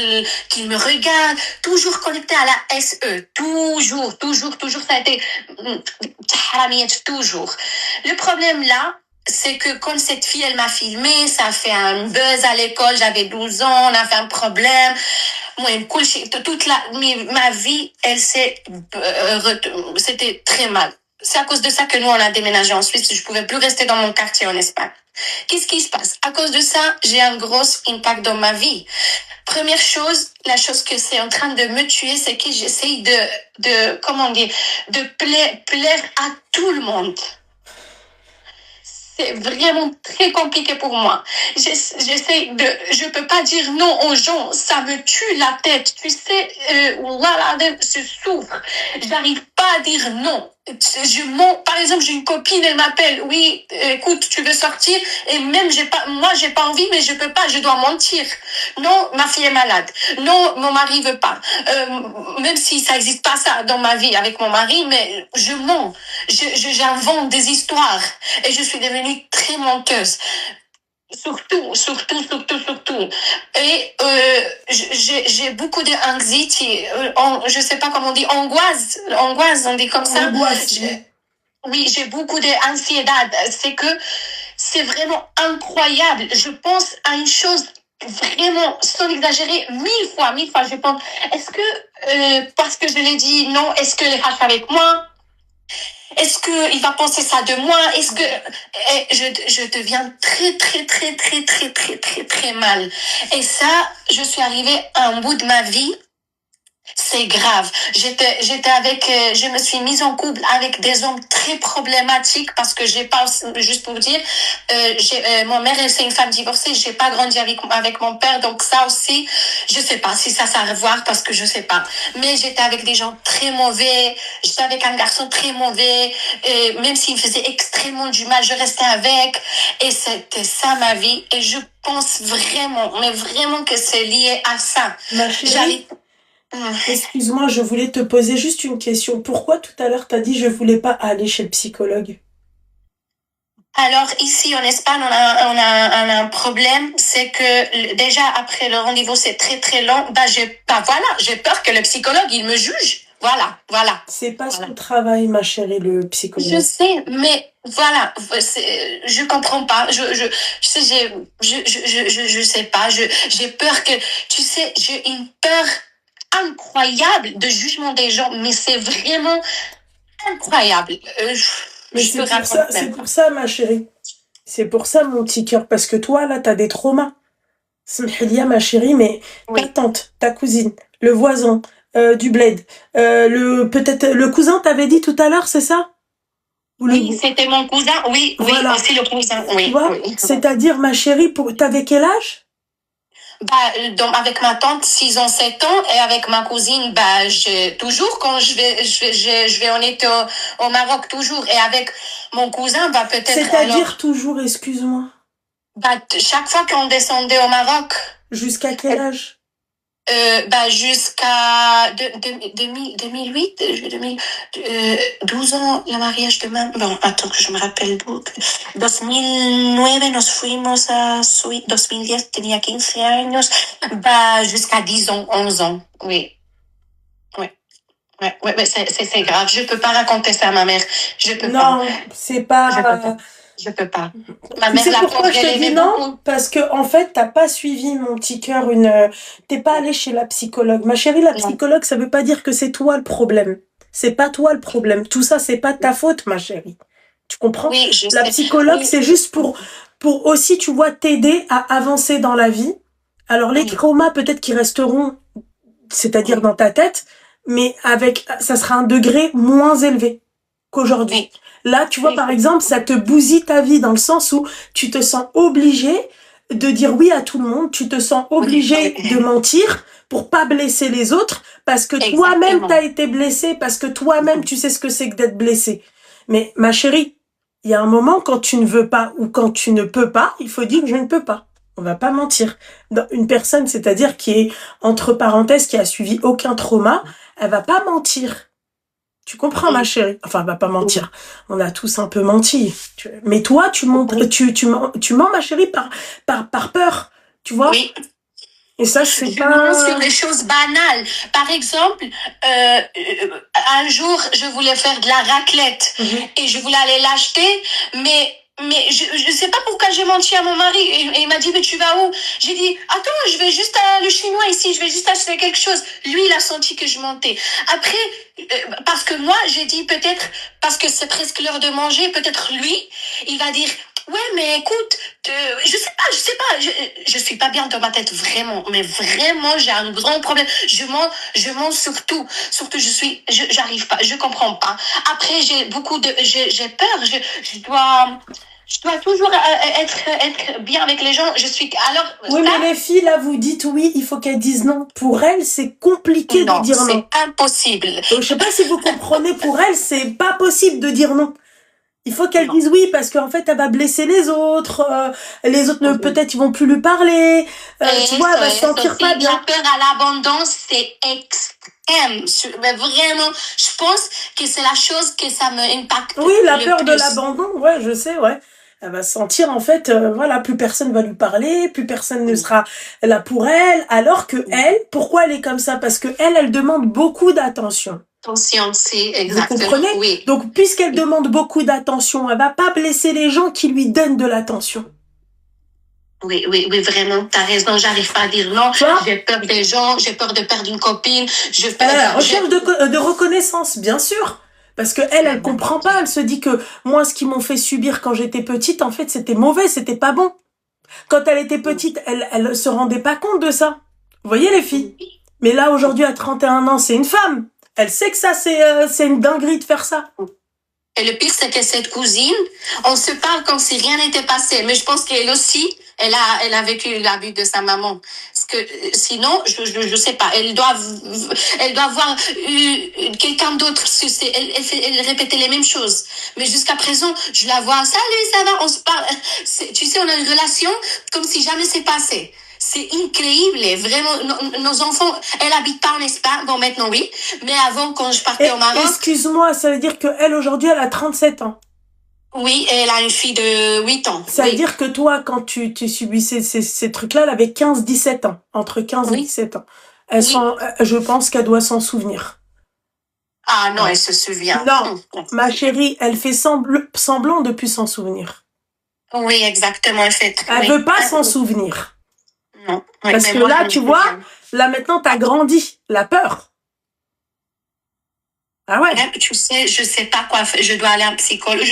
qu'il me regarde, toujours connectée à la SE. Toujours, ça a été, toujours. Le problème là, c'est que quand cette fille, elle m'a filmé, ça a fait un buzz à l'école, j'avais 12 ans, on a fait un problème. Moi, toute ma vie, c'était très mal. C'est à cause de ça que nous, on a déménagé en Suisse. Je pouvais plus rester dans mon quartier en Espagne. Qu'est-ce qui se passe? À cause de ça, j'ai un gros impact dans ma vie. Première chose, la chose que c'est en train de me tuer, c'est que j'essaye de plaire à tout le monde. C'est vraiment très compliqué pour moi. Je peux pas dire non aux gens, ça me tue la tête. Tu sais, voilà, je souffre. J'arrive pas à dire non. Je mens. Par exemple, j'ai une copine, elle m'appelle. Oui, écoute, tu veux sortir? Et même, moi, j'ai pas envie, mais je peux pas, je dois mentir. Non, ma fille est malade. Non, mon mari veut pas. Même si ça existe pas ça dans ma vie avec mon mari, mais je mens. J'invente des histoires. Et je suis devenue très menteuse. Surtout. Et j'ai beaucoup d'anxiété. Je sais pas comment on dit, angoisse, on dit comme ça. Angoisse. Oui, j'ai beaucoup d'anxiété. C'est que c'est vraiment incroyable. Je pense à une chose vraiment sans exagérer 1000 fois. Je pense, est-ce que parce que je l'ai dit non, est-ce que les rachète avec moi? Est-ce que il va penser ça de moi? Est-ce que je deviens très mal. Et ça, je suis arrivée à un bout de ma vie C'est grave. J'étais avec, je me suis mise en couple avec des hommes très problématiques parce que j'ai pas, juste pour vous dire, ma mère, c'est une femme divorcée, j'ai pas grandi avec mon père, donc ça aussi, je sais pas si ça a à revoir parce que je sais pas. Mais j'étais avec des gens très mauvais, j'étais avec un garçon très mauvais, et même s'il me faisait extrêmement du mal, je restais avec, et c'était ça ma vie, et je pense vraiment, mais vraiment que c'est lié à ça. Ma chérie, excuse-moi, je voulais te poser juste une question. Pourquoi tout à l'heure t'as dit je voulais pas aller chez le psychologue? Alors ici en Espagne, on a un problème, c'est que déjà après le rendez-vous c'est très très long. J'ai peur que le psychologue il me juge. Voilà. C'est pas son travail, ma chérie, le psychologue. Je sais, mais voilà, je comprends pas. Je sais pas. J'ai peur que, tu sais, j'ai une peur incroyable de jugement des gens, mais c'est vraiment incroyable. Mais c'est pour ça, ma chérie. C'est pour ça, mon petit cœur, parce que toi, là, t'as des traumas. Smhilia, ma chérie, mais ta tante, ta cousine, le voisin, du bled, peut-être le cousin, t'avais dit tout à l'heure, c'est ça? Oui, c'était mon cousin, oui, voilà. Aussi le cousin, oui. Tu vois, c'est-à-dire, ma chérie, t'avais quel âge? Donc avec ma tante 6 ans 7 ans et avec ma cousine j'ai toujours quand je vais en été au Maroc toujours et avec mon cousin peut-être c'est-à-dire toujours, excuse-moi, chaque fois qu'on descendait au Maroc jusqu'à quel âge? Jusqu'à 2008 12 ans le mariage de ma... Bon, attends que je me rappelle. 2009 nos fuimos a 2010 tenía 15 años. Jusqu'à 10 ans, 11 ans, oui. Ouais, c'est grave. Je peux pas raconter ça à ma mère. Je peux pas. Non, c'est pas... Je peux pas. Ma mère, c'est pourquoi je te dis non, parce que en fait, t'as pas suivi, mon petit cœur, t'es pas allé chez la psychologue. Ma chérie, la psychologue, ça veut pas dire que c'est toi le problème. C'est pas toi le problème. Tout ça, c'est pas ta faute, ma chérie. Tu comprends? Oui, la psychologue, c'est juste pour aussi, tu vois, t'aider à avancer dans la vie. Alors, les traumas, peut-être qu'ils resteront, c'est-à-dire dans ta tête, mais ça sera un degré moins élevé qu'aujourd'hui. Là, tu vois, par exemple, ça te bousille ta vie dans le sens où tu te sens obligé de dire oui à tout le monde, tu te sens obligé de mentir pour pas blesser les autres parce que toi-même t'as été blessé, parce que toi-même tu sais ce que c'est que d'être blessé. Mais ma chérie, il y a un moment quand tu ne veux pas ou quand tu ne peux pas, il faut dire je ne peux pas. On va pas mentir. Une personne, c'est-à-dire qui est entre parenthèses, qui a suivi aucun trauma, elle va pas mentir. Tu comprends, ma chérie? Enfin, elle va pas mentir. On a tous un peu menti. Mais toi, tu mens, ma chérie, par peur. Tu vois? Oui. Et ça, c'est pas... Je mens sur des choses banales. Par exemple, un jour, je voulais faire de la raclette et je voulais aller l'acheter, mais je sais pas pourquoi j'ai menti à mon mari et il m'a dit mais tu vas où? J'ai dit attends, je vais juste à le chinois ici, je vais juste acheter quelque chose. Lui il a senti que je mentais. Après parce que moi j'ai dit peut-être parce que c'est presque l'heure de manger, peut-être lui il va dire ouais mais écoute je sais pas je suis pas bien dans ma tête vraiment, mais vraiment j'ai un grand problème. Je mens surtout j'arrive pas, je comprends pas. Après j'ai peur, je dois toujours être bien avec les gens. Alors. Oui, mais les filles, là, vous dites oui, il faut qu'elles disent non. Pour elles, c'est compliqué de dire non. C'est impossible. Donc, je sais pas si vous comprenez, pour elles, c'est pas possible de dire non. Il faut qu'elle dise oui, parce qu'en fait, elle va blesser les autres. Les autres, peut-être, ils vont plus lui parler. Tu vois, elle va se sentir pas bien. La peur à l'abandon, c'est extrême. Mais vraiment, je pense que c'est la chose que ça me impacte. Oui, la peur de l'abandon, ouais, je sais, ouais. Elle va se sentir, en fait, voilà, plus personne va lui parler, plus personne ne sera là pour elle. Alors que elle, pourquoi elle est comme ça? Parce que elle demande beaucoup d'attention. Attention, c'est exactement. Vous comprenez? Oui. Donc, puisqu'elle demande beaucoup d'attention, elle va pas blesser les gens qui lui donnent de l'attention. Oui, vraiment, t'as raison, j'arrive pas à dire non. J'ai peur des gens, j'ai peur de perdre une copine. Recherche de reconnaissance, bien sûr. Parce que elle comprend pas, elle se dit que moi, ce qu'ils m'ont fait subir quand j'étais petite, en fait, c'était mauvais, c'était pas bon. Quand elle était petite, elle se rendait pas compte de ça. Vous voyez, les filles? Mais là, aujourd'hui, à 31 ans, c'est une femme. Elle sait que ça, c'est une dinguerie de faire ça. Et le pire, c'est que cette cousine, on se parle comme si rien n'était passé. Mais je pense qu'elle aussi, elle a vécu l'abus de sa maman. Parce que sinon, je sais pas, elle doit avoir eu quelqu'un d'autre. Elle répétait les mêmes choses. Mais jusqu'à présent, je la vois, salut, ça va, on se parle. Tu sais, on a une relation comme si jamais c'est passé. C'est incroyable, vraiment. Nos enfants, elle habite pas en Espagne, bon maintenant oui, mais avant quand je partais au Maroc. Excuse-moi, ça veut dire qu'elle aujourd'hui, elle a 37 ans. Oui, elle a une fille de 8 ans. Ça veut dire que toi, quand tu subissais ces trucs-là, elle avait 15-17 ans, entre 15 et 17 ans. Je pense qu'elle doit s'en souvenir. Ah non, elle se souvient. Non, ma chérie, elle fait semblant de plus s'en souvenir. Oui, exactement, en fait. Elle veut pas s'en souvenir. Non. Parce que là, tu vois, là maintenant, t'as grandi. La peur. Ah ouais. Tu sais, je sais pas quoi faire. Je dois aller à un psychologue.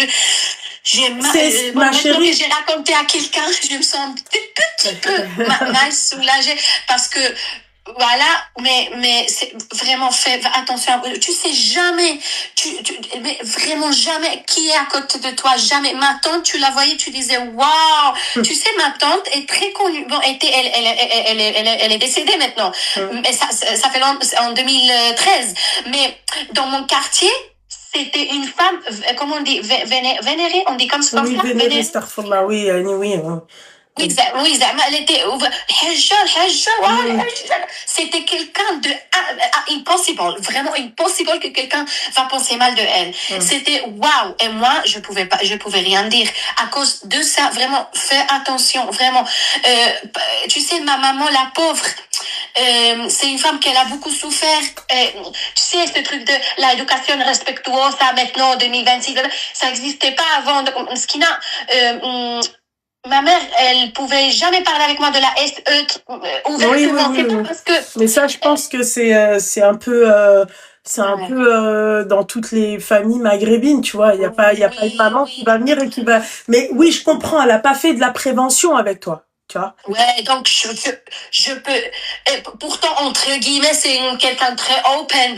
Ma chérie. Que j'ai raconté à quelqu'un, je me sens un petit peu mal soulagée parce que voilà, mais c'est vraiment fait attention. Tu sais jamais, mais vraiment jamais qui est à côté de toi, jamais. Ma tante, tu la voyais, tu disais waouh. Tu sais, ma tante est très connue. Bon, elle est décédée maintenant. Mais ça fait longtemps, en 2013. Mais dans mon quartier, c'était une femme, comment on dit, vénérée, on dit comme ça. Oui, vénérée, Starfallah, oui. Oui, elle était c'était quelqu'un de impossible, vraiment impossible que quelqu'un va penser mal de elle. C'était waouh, et moi je pouvais rien dire à cause de ça. Vraiment, fais attention, vraiment. Tu sais, ma maman, la pauvre, c'est une femme qui a beaucoup souffert. Tu sais, ce truc de l'éducation respectueuse, ça maintenant en 2026, ça n'existait pas avant. Ce qui n'a ma mère, elle pouvait jamais parler avec moi de la SE ouvertement. Oui. Parce que mais ça, je pense que c'est un peu dans toutes les familles maghrébines, tu vois. Il y a pas une maman qui va venir et qui va. Mais oui, je comprends. Elle a pas fait de la prévention avec toi. Tu vois. Ouais, donc je peux. Et pourtant, entre guillemets, c'est quelqu'un de très open,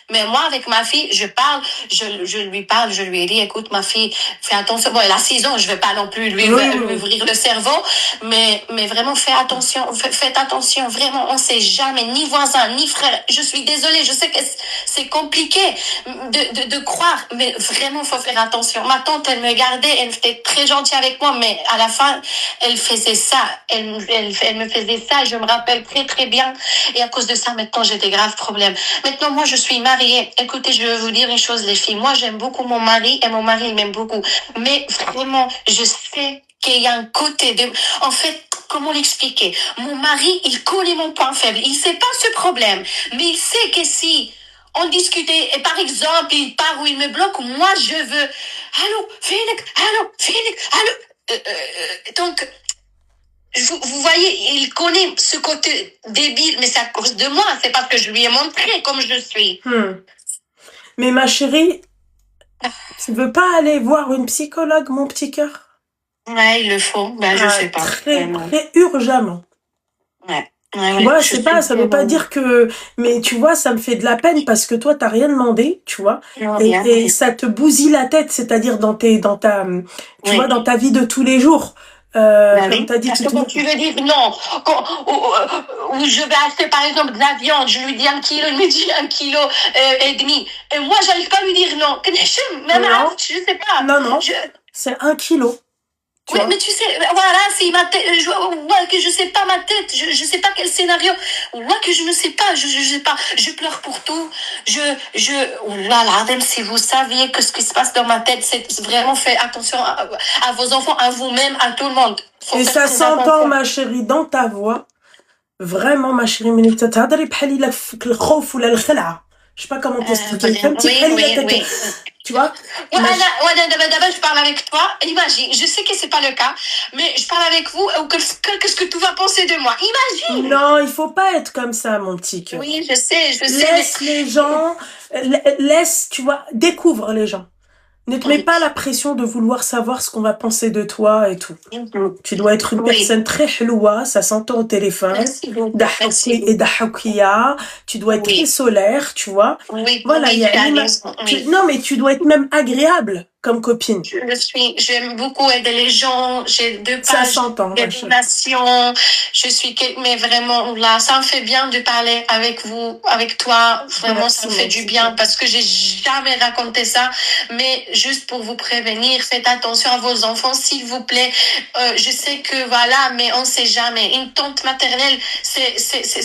mais moi, avec ma fille, je lui parle, je lui ai dit, écoute, ma fille, fais attention. Bon, elle a 6 ans, je vais pas non plus lui ouvrir le cerveau, mais vraiment, faites attention, vraiment, on sait jamais, ni voisin, ni frère. Je suis désolée, je sais que c'est compliqué de croire, mais vraiment, faut faire attention. Ma tante, elle me gardait, elle était très gentille avec moi, mais à la fin, elle faisait ça. Elle me faisait ça, je me rappelle très très bien. Et à cause de ça, maintenant, j'ai des graves problèmes. Maintenant, moi, je suis mariée. Écoutez, je vais vous dire une chose, les filles. Moi, j'aime beaucoup mon mari et mon mari, il m'aime beaucoup. Mais vraiment, je sais qu'il y a un côté de... En fait, comment l'expliquer? Mon mari, il connaît mon point faible. Il sait pas ce problème. Mais il sait que si on discutait, et par exemple, il part ou il me bloque, moi, je veux... Allô, Félix, allô. Donc... Vous voyez, il connaît ce côté débile, mais c'est à cause de moi, c'est parce que je lui ai montré comme je suis. Mais ma chérie, tu veux pas aller voir une psychologue, mon petit cœur? Ouais, il le faut, je sais pas. Très urgemment. Ouais. Tu vois, c'est pas, ça veut pas dire que, mais tu vois, ça me fait de la peine parce que toi, t'as rien demandé, tu vois, et ça te bousille la tête, c'est-à-dire dans ta vie de tous les jours. Comme t'as dit parce que quand tu veux dire non, où je vais acheter par exemple de la viande, je lui dis 1 kilo, il me dit 1 kilo et demi. Et moi, j'arrive pas à lui dire non. Je sais pas. Non. C'est 1 kilo. Oui, mais tu sais, voilà, c'est ma tête, que je sais pas ma tête, je sais pas quel scénario, que je ne sais pas, je sais pas, je pleure pour tout, voilà, même si vous saviez que ce qui se passe dans ma tête, c'est vraiment, fait attention à vos enfants, à vous-même, à tout le monde. Et ça s'entend, ma chérie, dans ta voix, vraiment, ma chérie, je sais pas comment t'expliquer. Oui. Tu vois? D'abord, je parle avec toi. Imagine, je sais que c'est pas le cas, mais je parle avec vous. Qu'est-ce que tu vas penser de moi? Imagine. Non, il faut pas être comme ça, mon petit cœur. Oui, je sais. Laisse les gens, tu vois, découvre les gens. Ne te mets pas la pression de vouloir savoir ce qu'on va penser de toi et tout. Tu dois être une personne très hloua, ça s'entend au téléphone. Merci beaucoup. Et dahoukia. Tu dois être très solaire, tu vois. Voilà, il y a non, mais tu dois être même agréable comme copine. J'aime beaucoup aider les gens, j'ai 2 pages de donations, mais vraiment, là, ça me fait bien de parler avec vous, avec toi, vraiment, ça me fait du bien, parce que j'ai jamais raconté ça, mais juste pour vous prévenir, faites attention à vos enfants, s'il vous plaît, je sais que, voilà, mais on sait jamais, une tante maternelle,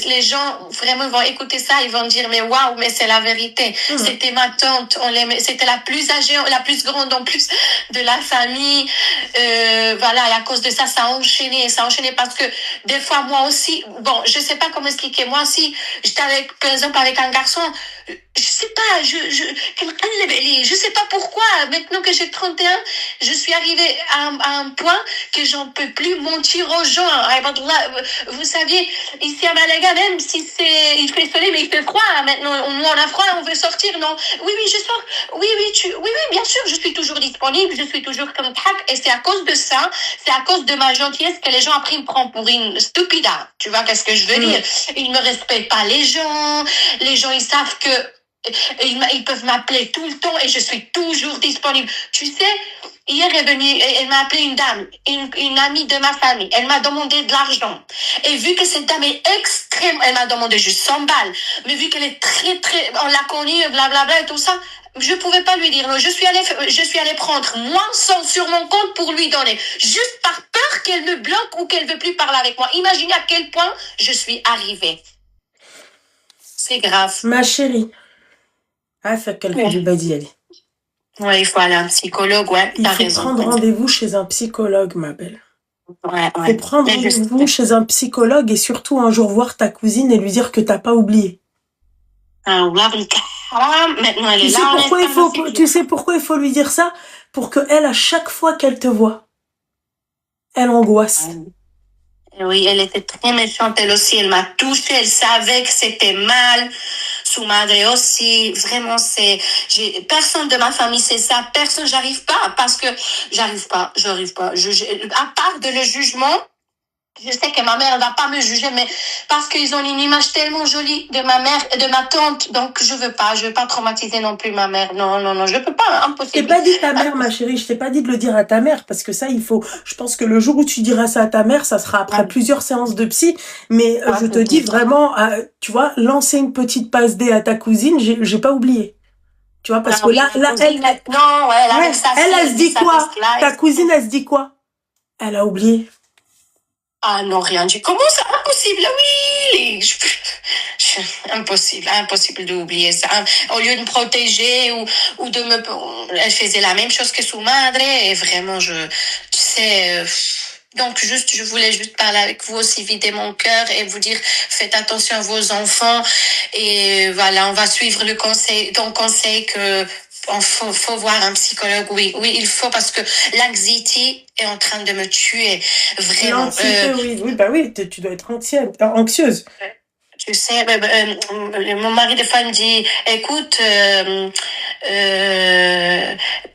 les gens, vraiment, vont écouter ça, ils vont dire, mais waouh, mais c'est la vérité, c'était ma tante, c'était la plus âgée, la plus grande en plus de la famille, voilà, et à cause de ça, ça a enchaîné parce que des fois, moi aussi, bon, je sais pas comment expliquer, moi aussi, j'étais par exemple, avec un garçon, je sais pas, je sais pas pourquoi, maintenant que j'ai 31, je suis arrivée à un point que j'en peux plus mentir aux gens. Vous saviez, ici à Malaga, même si il fait soleil, mais il fait froid, maintenant, nous on a froid, on veut sortir, non? Oui, je sors. Oui, bien sûr, je suis toujours disponible, je suis toujours comme tac, et c'est à cause de ça, c'est à cause de ma gentillesse que les gens après me prennent pour une stupida. Tu vois qu'est-ce que je veux dire? Ils me respectent pas, les gens ils savent que ils peuvent m'appeler tout le temps et je suis toujours disponible. Tu sais, hier est venue, elle m'a appelé une dame, une amie de ma famille. Elle m'a demandé de l'argent. Et vu que cette dame est extrême, elle m'a demandé juste 100 balles. Mais vu qu'elle est très, on l'a connue, blablabla et tout ça, je pouvais pas lui dire non. Je suis allée prendre moins 100 sur mon compte pour lui donner. Juste par peur qu'elle me bloque ou qu'elle veut plus parler avec moi. Imaginez à quel point je suis arrivée. C'est grave. Ma chérie. Fait quelqu'un du badi, allez. Ouais, il faut aller à un psychologue, ouais. Il faut prendre rendez-vous chez un psychologue, ma belle. Ouais. Il faut prendre rendez-vous chez un psychologue et surtout un jour voir ta cousine et lui dire que t'as pas oublié. Maintenant elle est là. Tu sais pourquoi il faut lui dire ça? Pour que elle, à chaque fois qu'elle te voit, elle angoisse. Oui, elle était très méchante, elle aussi, elle m'a touchée, elle savait que c'était mal. Sous madre aussi, vraiment, personne de ma famille sait ça, personne, j'arrive pas, à part de le jugement, je sais que ma mère ne va pas me juger, mais parce qu'ils ont une image tellement jolie de ma mère et de ma tante, donc je veux pas traumatiser non plus ma mère. Non, je peux pas, impossible. Je t'ai pas dit ta mère, ma chérie, je t'ai pas dit de le dire à ta mère, parce que ça, je pense que le jour où tu diras ça à ta mère, ça sera après plusieurs séances de psy, mais je te dis vraiment, tu vois, lancer une petite passe D à ta cousine, j'ai pas oublié. Tu vois, parce que là, elle se dit quoi? Ta cousine, elle se dit quoi? Elle a oublié. Ah non, rien du tout. Comment ça? Impossible, oui. Impossible d'oublier ça. Au lieu de me protéger ou de me... Elle faisait la même chose que sous madre et vraiment, tu sais... Donc je voulais juste parler avec vous aussi, vider mon cœur et vous dire faites attention à vos enfants et voilà, on va suivre ton conseil que faut voir un psychologue. Oui, il faut parce que l'anxiété est en train de me tuer vraiment. L'anxiété, oui, tu dois être anxieuse. Tu sais, mon mari des fois me dit, écoute,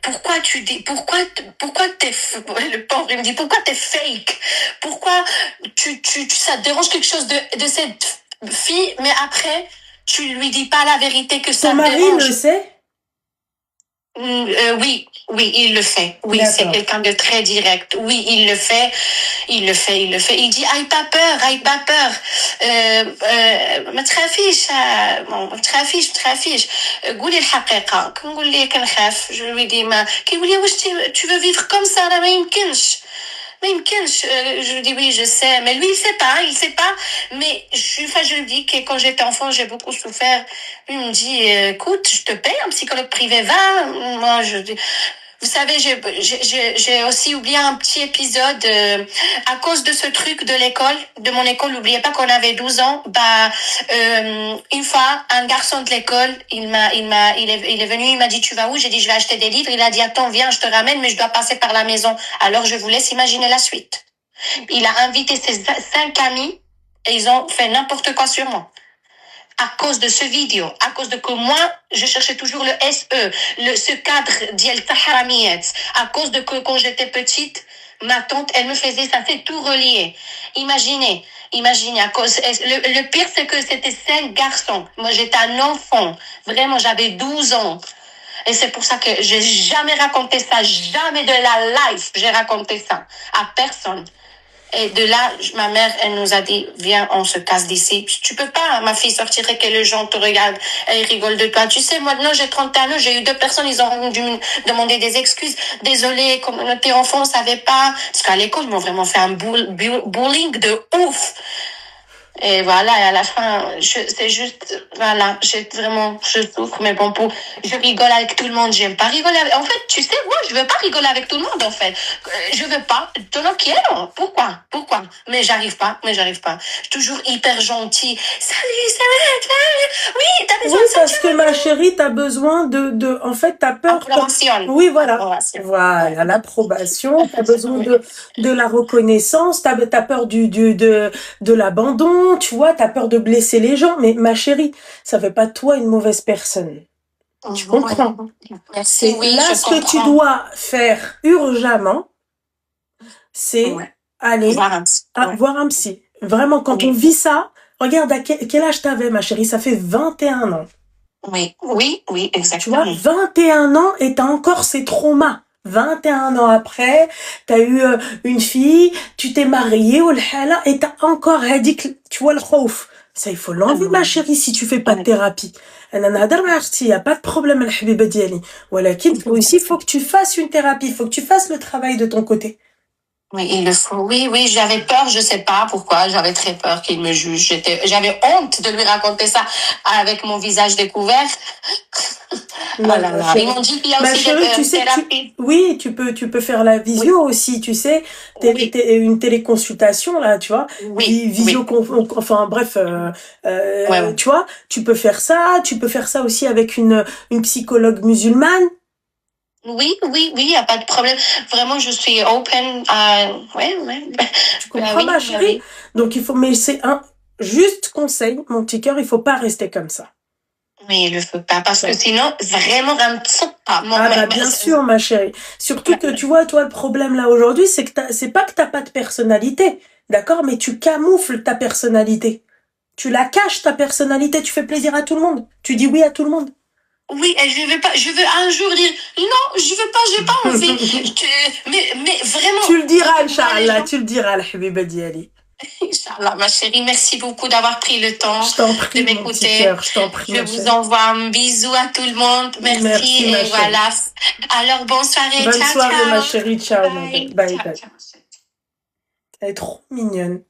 pourquoi le pauvre, il me dit, pourquoi t'es fake? Pourquoi ça te dérange quelque chose de cette fille, mais après, tu lui dis pas la vérité que ça te dérange. Ton mari le sait? Oui, il le fait. Oui, c'est quelqu'un de très direct. Oui, il le fait. Il dit, aïe pas peur. ما تخافيش قولي الحقيقة. كنقول ليه كنخاف. Je lui dis كيقول لي واش tu veux vivre comme ça ما يمكنش. Je lui dis oui, je sais, mais lui il sait pas, mais je lui dis que quand j'étais enfant, j'ai beaucoup souffert. Lui me dit, écoute, je te paye un psychologue privé, va. Moi, vous savez, j'ai aussi oublié un petit épisode à cause de ce truc de mon école. N'oubliez pas qu'on avait 12 ans. Une fois, un garçon de l'école, il est venu, il m'a dit tu vas où? J'ai dit je vais acheter des livres. Il a dit attends viens, je te ramène, mais je dois passer par la maison. Alors je vous laisse imaginer la suite. Il a invité ses 5 amis et ils ont fait n'importe quoi sur moi. à cause de ce vidéo, à cause de que moi, je cherchais toujours le SE, ce cadre d'Yel Taharamiet, à cause de que quand j'étais petite, ma tante, elle me faisait ça, c'est tout relié. Imaginez, à cause, le pire, c'est que c'était 5 garçons. Moi, j'étais un enfant. Vraiment, j'avais 12 ans. Et c'est pour ça que j'ai jamais raconté ça, jamais de la life, j'ai raconté ça à personne. Et de là, ma mère, elle nous a dit, viens, on se casse d'ici. Tu peux pas, ma fille, sortir et que les gens te regardent et ils rigolent de toi. Tu sais, moi, non, j'ai 31 ans, j'ai eu 2 personnes, ils ont dû me demander des excuses. Désolée, communauté enfant, on savait pas. Parce qu'à l'école, ils m'ont vraiment fait un bullying de ouf. Et voilà, et à la fin, c'est juste, voilà, je souffre, mais bon, je rigole avec tout le monde, j'aime pas rigoler en fait, tu sais, moi, je veux pas rigoler avec tout le monde, en fait. Je veux pas, te lo quiero. Pourquoi? Mais j'arrive pas. Je suis toujours hyper gentille. Salut, ça va? Oui, t'as besoin Oui, de ça? parce que ma chérie, t'as besoin en fait, t'as peur. Approbation. Oui, voilà. Approbation. Voilà, l'approbation, t'as besoin de la reconnaissance, t'as peur de l'abandon, tu vois, t'as peur de blesser les gens. Mais ma chérie, ça fait pas de toi une mauvaise personne. Tu comprends? Merci, oui, là, je ce comprends. que tu dois faire urgemment, c'est aller voir un psy. Vraiment, quand on vit ça, regarde à quel âge t'avais, ma chérie, ça fait 21 ans. Oui, exactement. Tu vois, 21 ans et t'as encore ces traumas. 21 ans après, t'as eu une fille, tu t'es mariée, et t'as encore dit, tu vois, le khouf. Ça, il faut l'enlever, ma chérie, si tu fais pas de thérapie. Il n'y a pas de problème, al-habiba diali. Il faut que tu fasses une thérapie, il faut que tu fasses le travail de ton côté. Oui, il le faut. Oui, j'avais peur, je sais pas pourquoi, j'avais très peur qu'il me juge. J'avais honte de lui raconter ça avec mon visage découvert. Voilà. Ils m'ont dit qu'il y a aussi des thérapies. Oui, tu peux faire la visio aussi, tu sais, une téléconsultation là, tu vois, visio, enfin bref, tu vois, tu peux faire ça aussi avec une psychologue musulmane. Oui, y a pas de problème. Vraiment, je suis open à, Tu comprends, ma chérie? Donc mais c'est un juste conseil, mon petit cœur, il faut pas rester comme ça. Mais il le faut pas, parce que sinon, vraiment, bien sûr, ma chérie. Surtout que, tu vois, toi, le problème là aujourd'hui, c'est pas que t'as pas de personnalité, d'accord? Mais tu camoufles ta personnalité. Tu la caches, ta personnalité, tu fais plaisir à tout le monde. Tu dis oui à tout le monde. Oui, et je veux un jour dire, non, j'ai pas envie. mais vraiment. Tu le diras, Inch'Allah, tu le diras, al-habiba diali. Inch'Allah, ma chérie, merci beaucoup d'avoir pris le temps de m'écouter. Je t'en prie. Je vous envoie un bisou à tout le monde. Merci et voilà. Alors, bonne soirée. Bonne soirée, ciao. Ma chérie. Ciao. Bye. Ciao. Elle est trop mignonne.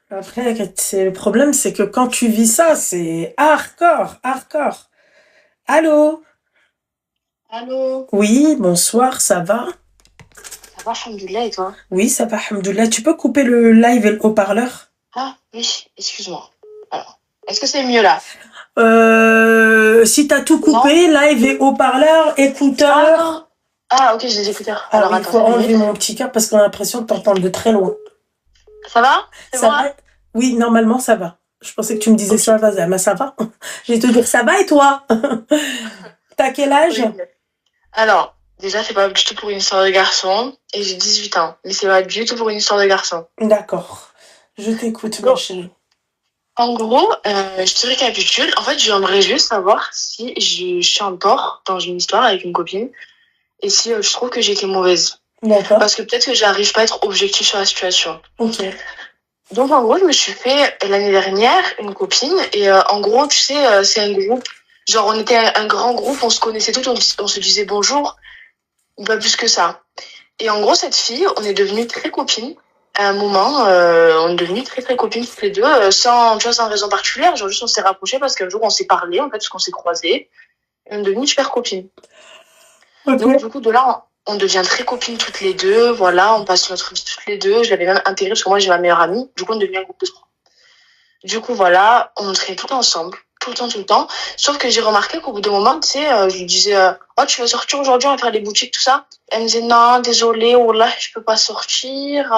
Après, le problème, c'est que quand tu vis ça, c'est hardcore. Allô? Oui, bonsoir, ça va? Ça va, alhamdoulilah, et toi? Oui, ça va, alhamdoulilah. Tu peux couper le live et le haut-parleur? Ah, oui, excuse-moi. Alors, est-ce que c'est mieux là? Si t'as tout coupé, live et haut-parleur, écouteur. Ah, ok, j'ai des écouteurs. Alors, il faut enlever mon petit cœur parce qu'on a l'impression de t'entendre de très loin. Ça va? Ça va? Oui, normalement, ça va. Je pensais que tu me disais ça va, mais ça va. Je vais te dire ça va et toi? T'as quel âge? Oui. Alors, déjà, c'est pas du tout pour une histoire de garçon et j'ai 18 ans. Mais c'est pas du tout pour une histoire de garçon. D'accord. Je t'écoute, ma chérie. En gros, je te récapitule. En fait, j'aimerais juste savoir si je suis en tort dans une histoire avec une copine et si je trouve que j'ai été mauvaise. D'accord. Parce que peut-être que j'arrive pas à être objective sur la situation. Ok. Donc, en gros, je me suis fait l'année dernière une copine et en gros, tu sais, c'est un groupe. Genre, on était un grand groupe, on se connaissait tous, on se disait bonjour, pas plus que ça. Et en gros, cette fille, on est devenues très copines. À un moment, on est devenues très très copines toutes les deux, sans raison particulière. Genre juste on s'est rapprochés parce qu'un jour on s'est parlé, en fait, parce qu'on s'est croisés. Et on est devenues super copines. Okay. Donc du coup, de là, on devient très copines toutes les deux. Voilà, on passe notre vie toutes les deux. Je l'avais même intégrée parce que moi j'ai ma meilleure amie. Du coup, on devient un groupe de trois. Du coup, voilà, on traînait tout ensemble. tout le temps, tout le temps. Sauf que j'ai remarqué qu'au bout d'un moment, tu sais, je lui disais, oh, tu veux sortir aujourd'hui, on va faire les boutiques, tout ça. Elle me disait, non, désolée, oh là, je peux pas sortir,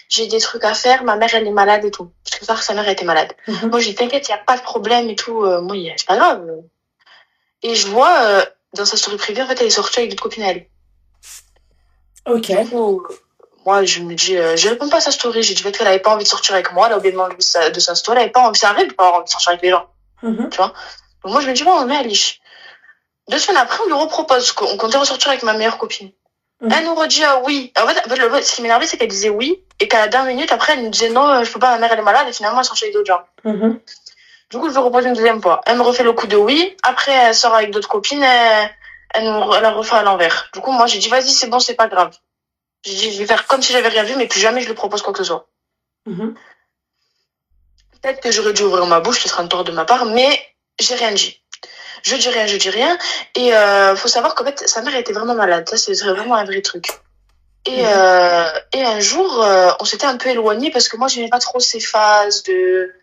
j'ai des trucs à faire, ma mère, elle est malade et tout. Parce que ça, sa mère, elle était malade. Moi, j'ai dit, t'inquiète, y a pas de problème et tout, moi, c'est pas grave. Et je vois, dans sa story privée, en fait, elle est sortie avec d'autres copines à elle. Ok. Du coup, moi, je me dis, je réponds pas à sa story. J'ai dit, peut-être qu'elle avait pas envie de sortir avec moi. Elle a oublié de sa story. Elle avait pas envie, ça arrive de pas avoir envie de sortir avec les gens. Tu vois. Donc, moi, je me dis, bon, on met à liche. 2 semaines après, on lui repropose qu'on comptait ressortir avec ma meilleure copine. Elle nous redit, oui. En fait, ce qui m'énervait, c'est qu'elle disait oui. Et qu'à la dernière minute, après, elle nous disait, non, je peux pas, ma mère, elle est malade. Et finalement, elle sortait avec d'autres gens. Du coup, je lui repose une deuxième fois. Elle me refait le coup de oui. Après, elle sort avec d'autres copines. Elle la refait à l'envers. Du coup, moi, j'ai dit, vas-y, c'est bon, c'est pas grave. J'ai dit, je vais faire comme si j'avais rien vu, mais plus jamais je lui propose quoi que ce soit. Peut-être que j'aurais dû ouvrir ma bouche, ce sera un tort de ma part, mais j'ai rien dit. Je dis rien. Et faut savoir qu'en fait, sa mère était vraiment malade. Ça, c'est vraiment un vrai truc. Et un jour, on s'était un peu éloignés parce que moi, j'aimais pas trop ces phases de...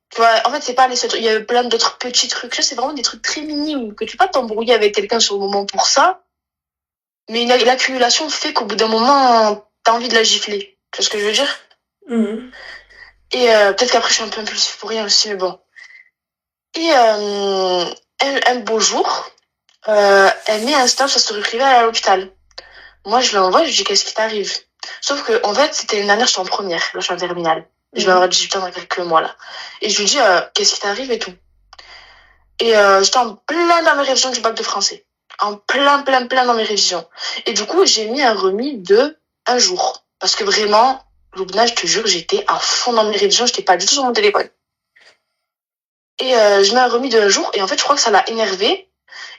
Tu vois, en fait, c'est pas les seuls trucs. Il y avait plein d'autres petits trucs. Ça, c'est vraiment des trucs très minimes que tu peux pas t'embrouiller avec quelqu'un sur le moment pour ça. Mais l'accumulation fait qu'au bout d'un moment, t'as envie de la gifler. Tu vois ce que je veux dire? Et peut-être qu'après, je suis un peu impulsif pour rien aussi, mais bon. Et un beau jour, elle met un snap sur sa story privée à l'hôpital. Moi, je l'envoie, je lui dis, qu'est-ce qui t'arrive? Sauf que, en fait, c'était une dernière, je suis en première, là, je suis en terminale. Je vais avoir 18 ans dans quelques mois, là. Et je lui dis, qu'est-ce qui t'arrive et tout. Et j'étais en plein dans mes révisions du bac de français. En plein dans mes révisions. Et du coup, j'ai mis un remis de 1 jour. Parce que vraiment, Loubna, je te jure, j'étais à fond dans mes révisions, j'étais pas du tout sur mon téléphone. Et je mets un remis de 1 jour, et en fait, je crois que ça l'a énervée.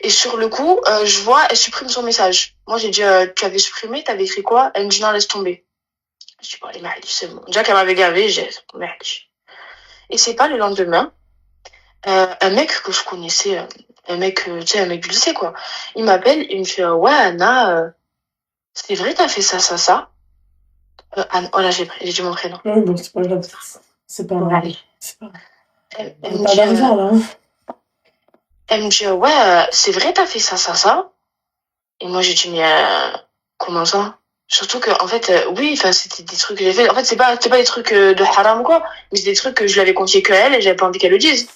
Et sur le coup, je vois, elle supprime son message. Moi, j'ai dit, tu avais supprimé, t'avais écrit quoi? Elle me dit, non, laisse tomber. Je dis, bon, allez, c'est bon. Déjà qu'elle m'avait gavé, j'ai dit, merde. Et c'est pas le lendemain, un mec que je connaissais, un mec du lycée, quoi. Il m'appelle, il me fait, ouais, Anna, c'est vrai, t'as fait ça. Anne, oh là, j'ai dit mon prénom. Oui, bon, c'est pas grave. C'est pas grave. Allez. C'est pas grave. Elle me Pas dit, d'argent, là. elle me dit, ouais, c'est vrai, t'as fait ça. Et moi, j'ai dit, mais comment ça? Surtout que, en fait, oui, enfin, c'était des trucs que j'ai fait. En fait, c'est pas des trucs de haram ou quoi, mais c'est des trucs que je l'avais confié que elle et j'avais pas envie qu'elle le dise.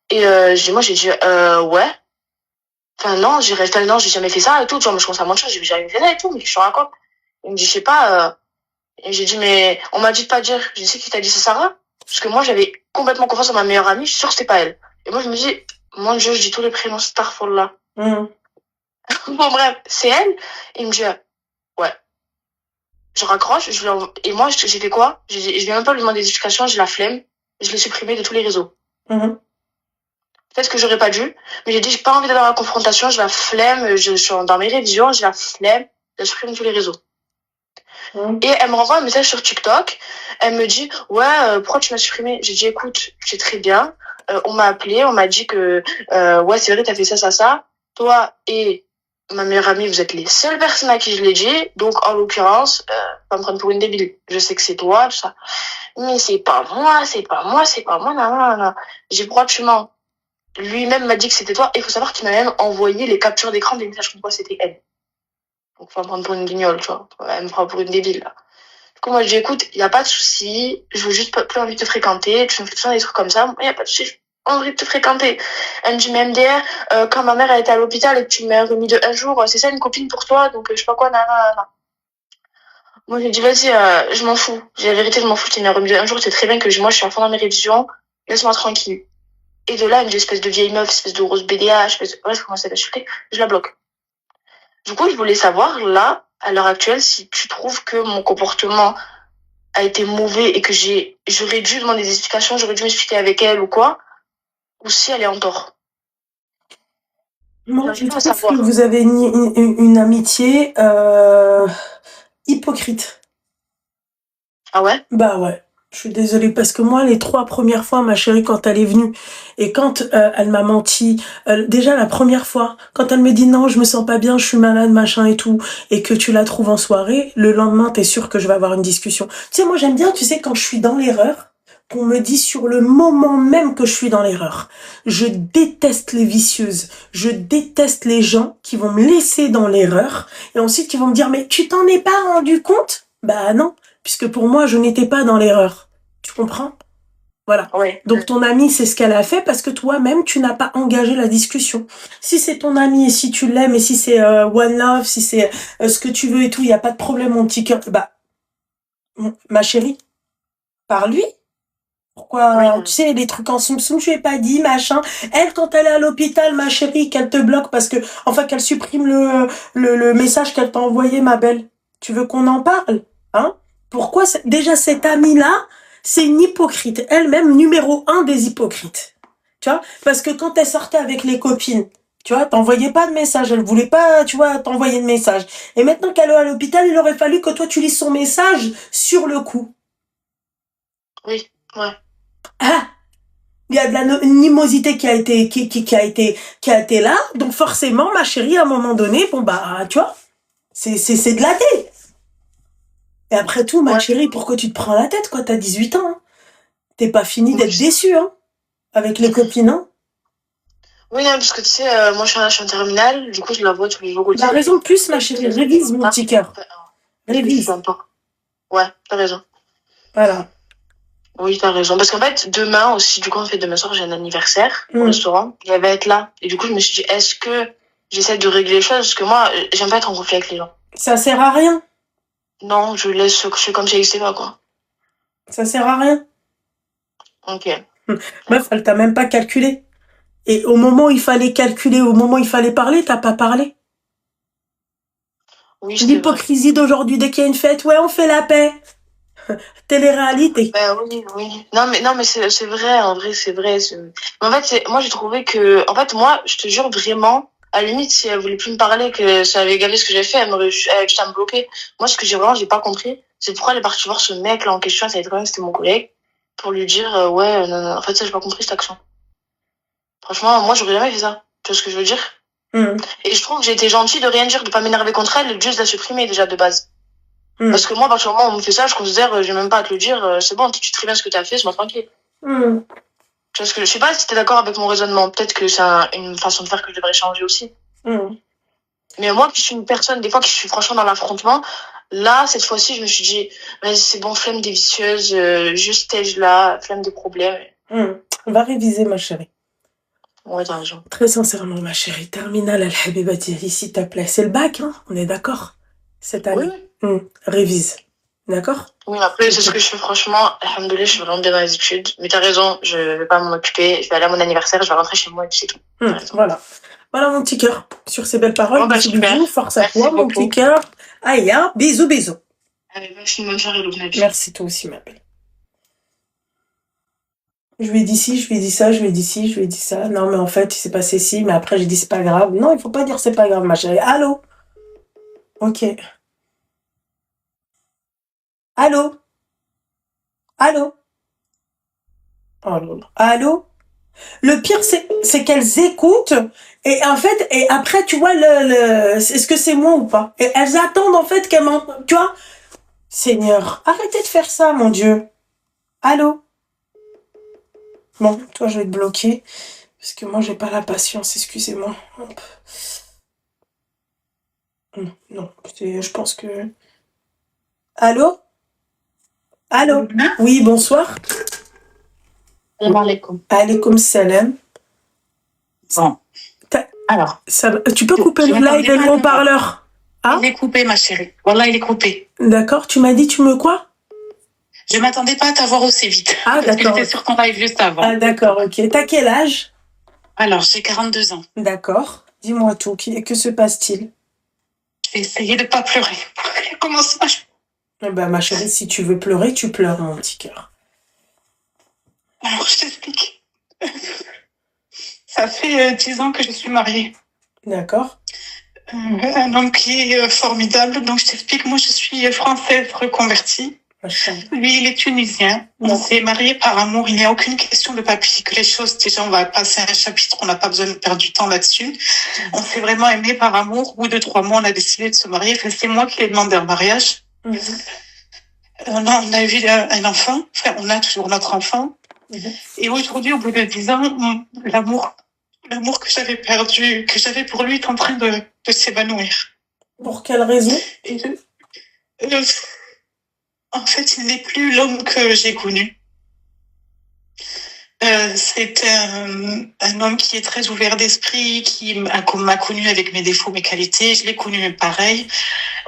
Et j'ai dit, ouais. Enfin, non, j'ai jamais fait ça et tout. Tu vois, moi, je commence à mentir, j'ai jamais fait ça et tout, mais je te raconte. Il me dit, je sais pas, et j'ai dit, mais on m'a dit de pas dire. Je sais qui t'a dit, c'est Sarah. Parce que moi, j'avais complètement confiance en ma meilleure amie, je suis sûre que c'était pas elle. Et moi, je me dis, mon Dieu, je dis tous les prénoms Starfall là. Bon, bref, c'est elle. Il me dit, ouais. Je raccroche, et moi, j'ai fait quoi? Je viens même pas lui demander des explications, j'ai la flemme. Je l'ai supprimé de tous les réseaux. Peut-être que j'aurais pas dû, mais j'ai dit, j'ai pas envie d'aller dans la confrontation, j'ai la flemme, je suis dans mes révisions, j'ai la flemme, je la supprime de tous les réseaux. Et elle me renvoie un message sur TikTok. Elle me dit, ouais, pourquoi tu m'as supprimé? J'ai dit, écoute, c'est très bien. On m'a appelé, on m'a dit que, ouais, c'est vrai, t'as fait ça. Toi et ma meilleure amie, vous êtes les seules personnes à qui je l'ai dit. Donc, en l'occurrence, pas me prendre pour une débile. Je sais que c'est toi, tout ça. Mais c'est pas moi, non. J'ai pourquoi tu mens? Lui-même m'a dit que c'était toi. Et il faut savoir qu'il m'a même envoyé les captures d'écran des messages comme quoi c'était elle. Donc, faut me prendre pour une guignole, tu vois. Elle me prend pour une débile, là. Du coup, moi, je dis, écoute, y a pas de souci. Je veux juste plus envie de te fréquenter. Tu me fais tout ça, des trucs comme ça. Y a pas de souci. J'ai envie de te fréquenter. Elle me dit, mais MDR, quand ma mère a été à l'hôpital et que tu m'as remis de 1 jour, c'est ça une copine pour toi? Donc, je sais pas quoi, nanana. Moi, j'ai dit, vas-y, je m'en fous. J'ai la vérité, je m'en fous. Tu m'as remis de 1 jour. C'est très bien que moi, je suis à fond dans mes révisions. Laisse-moi tranquille. Et de là, elle me dit, espèce de vieille meuf, espèce de grosse BDA, ouais, je commence à l'insulter. Je la bloque. Du coup, je voulais savoir, là, à l'heure actuelle, si tu trouves que mon comportement a été mauvais et que j'aurais dû demander des explications, j'aurais dû m'expliquer avec elle ou quoi, ou si elle est en tort. Moi, je trouve que vous avez une amitié hypocrite. Ah ouais? Bah ouais. Je suis désolée parce que moi, les 3 premières fois, ma chérie, quand elle est venue et quand elle m'a menti, déjà la première fois, quand elle me dit non, je me sens pas bien, je suis malade, machin et tout, et que tu la trouves en soirée, le lendemain, t'es sûr que je vais avoir une discussion. Tu sais, moi, j'aime bien, tu sais, quand je suis dans l'erreur, qu'on me dit sur le moment même que je suis dans l'erreur. Je déteste les vicieuses. Je déteste les gens qui vont me laisser dans l'erreur et ensuite qui vont me dire mais tu t'en es pas rendu compte? Bah non, puisque pour moi je n'étais pas dans l'erreur. Tu comprends? Voilà. Oui. Donc ton amie, c'est ce qu'elle a fait parce que toi-même, tu n'as pas engagé la discussion. Si c'est ton ami et si tu l'aimes et si c'est one love, si c'est ce que tu veux et tout, il n'y a pas de problème, mon petit cœur. Bah, ma chérie, parle-lui. Pourquoi, Oui. tu sais, les trucs en soum-soum, je lui ai pas dit, machin. Elle, quand elle est à l'hôpital, ma chérie, qu'elle te bloque parce que, enfin, qu'elle supprime le message qu'elle t'a envoyé, ma belle. Tu veux qu'on en parle? Hein? Pourquoi, déjà, cette amie-là, c'est une hypocrite. Elle-même, numéro 1 des hypocrites. Tu vois? Parce que quand elle sortait avec les copines, tu vois, t'envoyais pas de message. Elle voulait pas, tu vois, t'envoyer de message. Et maintenant qu'elle est à l'hôpital, il aurait fallu que toi, tu lises son message sur le coup. Oui, ouais. Ah! Il y a de l'animosité qui a été là. Donc, forcément, ma chérie, à un moment donné, bon, bah, tu vois, c'est de la tête. Et après tout, ma chérie, pourquoi tu te prends la tête, quoi? T'as 18 ans, hein. T'es pas fini d'être déçue, hein, avec les copines, hein. Oui, non, parce que tu sais, moi je suis en terminale, du coup je la vois tous les jours aussi. T'as raison de plus, ma chérie. Révise, mon petit cœur. Révise. Ouais, t'as raison. Voilà. Oui, t'as raison. Parce qu'en fait, demain aussi, du coup, en fait, demain soir, j'ai un anniversaire au restaurant. Et elle va être là. Et du coup, je me suis dit, est-ce que j'essaie de régler les choses? Parce que moi, j'aime pas être en conflit avec les gens. Ça sert à rien. Non, je fais comme si ça n'existait pas, quoi. Ça sert à rien. Ok. Meuf, elle t'a même pas calculé. Et au moment où il fallait calculer, au moment où il fallait parler, t'as pas parlé. Oui, c'est vrai. L'hypocrisie d'aujourd'hui, dès qu'il y a une fête, ouais, on fait la paix. Télé-réalité. Ben oui, oui. Non, mais c'est vrai, en vrai, c'est vrai. Mais en fait, moi, j'ai trouvé que, en fait, moi, je te jure vraiment, à la limite, si elle voulait plus me parler, que ça avait gavé ce que j'ai fait, elle m'aurait juste à me bloquer. Moi, ce que j'ai pas compris, c'est pourquoi elle est partie voir ce mec-là en question, ça a été quand même, c'était mon collègue, pour lui dire, ouais, non, non, en fait, ça, j'ai pas compris cette action. Franchement, moi, j'aurais jamais fait ça. Tu vois ce que je veux dire? Et je trouve que j'ai été gentille de rien dire, de pas m'énerver contre elle, et juste de la supprimer, déjà, de base. Parce que moi, à partir du moment où on me fait ça, je considère, j'ai même pas à te le dire, c'est bon, tu sais très bien ce que t'as fait, c'est moi tranquille. Parce que je sais pas si t'es d'accord avec mon raisonnement. Peut-être que c'est une façon de faire que je devrais changer aussi. Mais moi, qui suis une personne, des fois, qui suis franchement dans l'affrontement, là, cette fois-ci, je me suis dit, vas-y, c'est bon, flemme des vicieuses, juste stage là, flemme des problèmes. On va réviser, ma chérie. Ouais, t'as raison. Très sincèrement, ma chérie. Terminale Al-Habibati, s'il te plaît. C'est le bac, hein? On est d'accord? Cette année. Oui. Révise. D'accord? Oui, après, c'est ce que je fais, franchement. Alhamdoulilah, je suis vraiment bien dans les études. Mais t'as raison, je vais pas m'en occuper. Je vais aller à mon anniversaire, je vais rentrer chez moi et puis c'est tout. Voilà. Voilà, mon petit cœur. Sur ces belles paroles, bisous, bisous. Force à toi, mon petit cœur. Aïe, bisous, bisous. Allez, passe une bonne soirée, Loubna. Merci, toi aussi, ma belle. Je lui ai dit ci, je lui ai dit ça, je lui ai dit ci, je lui ai dit ça. Non, mais en fait, il s'est passé ci, mais après, j'ai dit c'est pas grave. Non, il faut pas dire c'est pas grave, ma chérie. Allô? Ok. Allô? Allô? Oh là là. Allô? Le pire, c'est qu'elles écoutent, et en fait, et après, tu vois, est-ce que c'est moi ou pas? Et elles attendent, en fait, qu'elles m'entendent, tu vois? Seigneur, arrêtez de faire ça, mon Dieu. Allô? Bon, toi, je vais te bloquer, parce que moi, j'ai pas la patience, excusez-moi. Non, je pense que... Allô? Allô? Oui, bonsoir. Alaykoum salam. Bon. Alors. Tu peux couper le live et le haut-parleur? Il est coupé, ma chérie. Voilà, il est coupé. D'accord, tu m'as dit, tu me quoi? Je m'attendais pas à t'avoir aussi vite. Ah, parce d'accord. que j'étais sur ton live juste avant. Ah, d'accord, ok. T'as quel âge? Alors, j'ai 42 ans. D'accord. Dis-moi tout. Que se passe-t-il? Je vais essayer de pas pleurer. Comment ça? Ma chérie, si tu veux pleurer, tu pleures, mon petit cœur. Alors, je t'explique. Ça fait 10 ans que je suis mariée. D'accord. Un homme qui est formidable. Donc, je t'explique, moi, je suis française reconvertie. Lui, il est tunisien. On s'est mariés par amour. Il n'y a aucune question de papier. Que les choses, déjà, on va passer un chapitre. On n'a pas besoin de perdre du temps là-dessus. On s'est vraiment aimé par amour. Au bout de 3 mois, on a décidé de se marier. Enfin, c'est moi qui ai demandé un mariage. On a eu un enfant, enfin, on a toujours notre enfant. Et aujourd'hui, au bout de 10 ans, l'amour que j'avais perdu, que j'avais pour lui, est en train de s'évanouir. Pour quelle raison? Et euh, en fait, il n'est plus l'homme que j'ai connu. C'est un homme qui est très ouvert d'esprit, qui m'a connu avec mes défauts, mes qualités. Je l'ai connu pareil.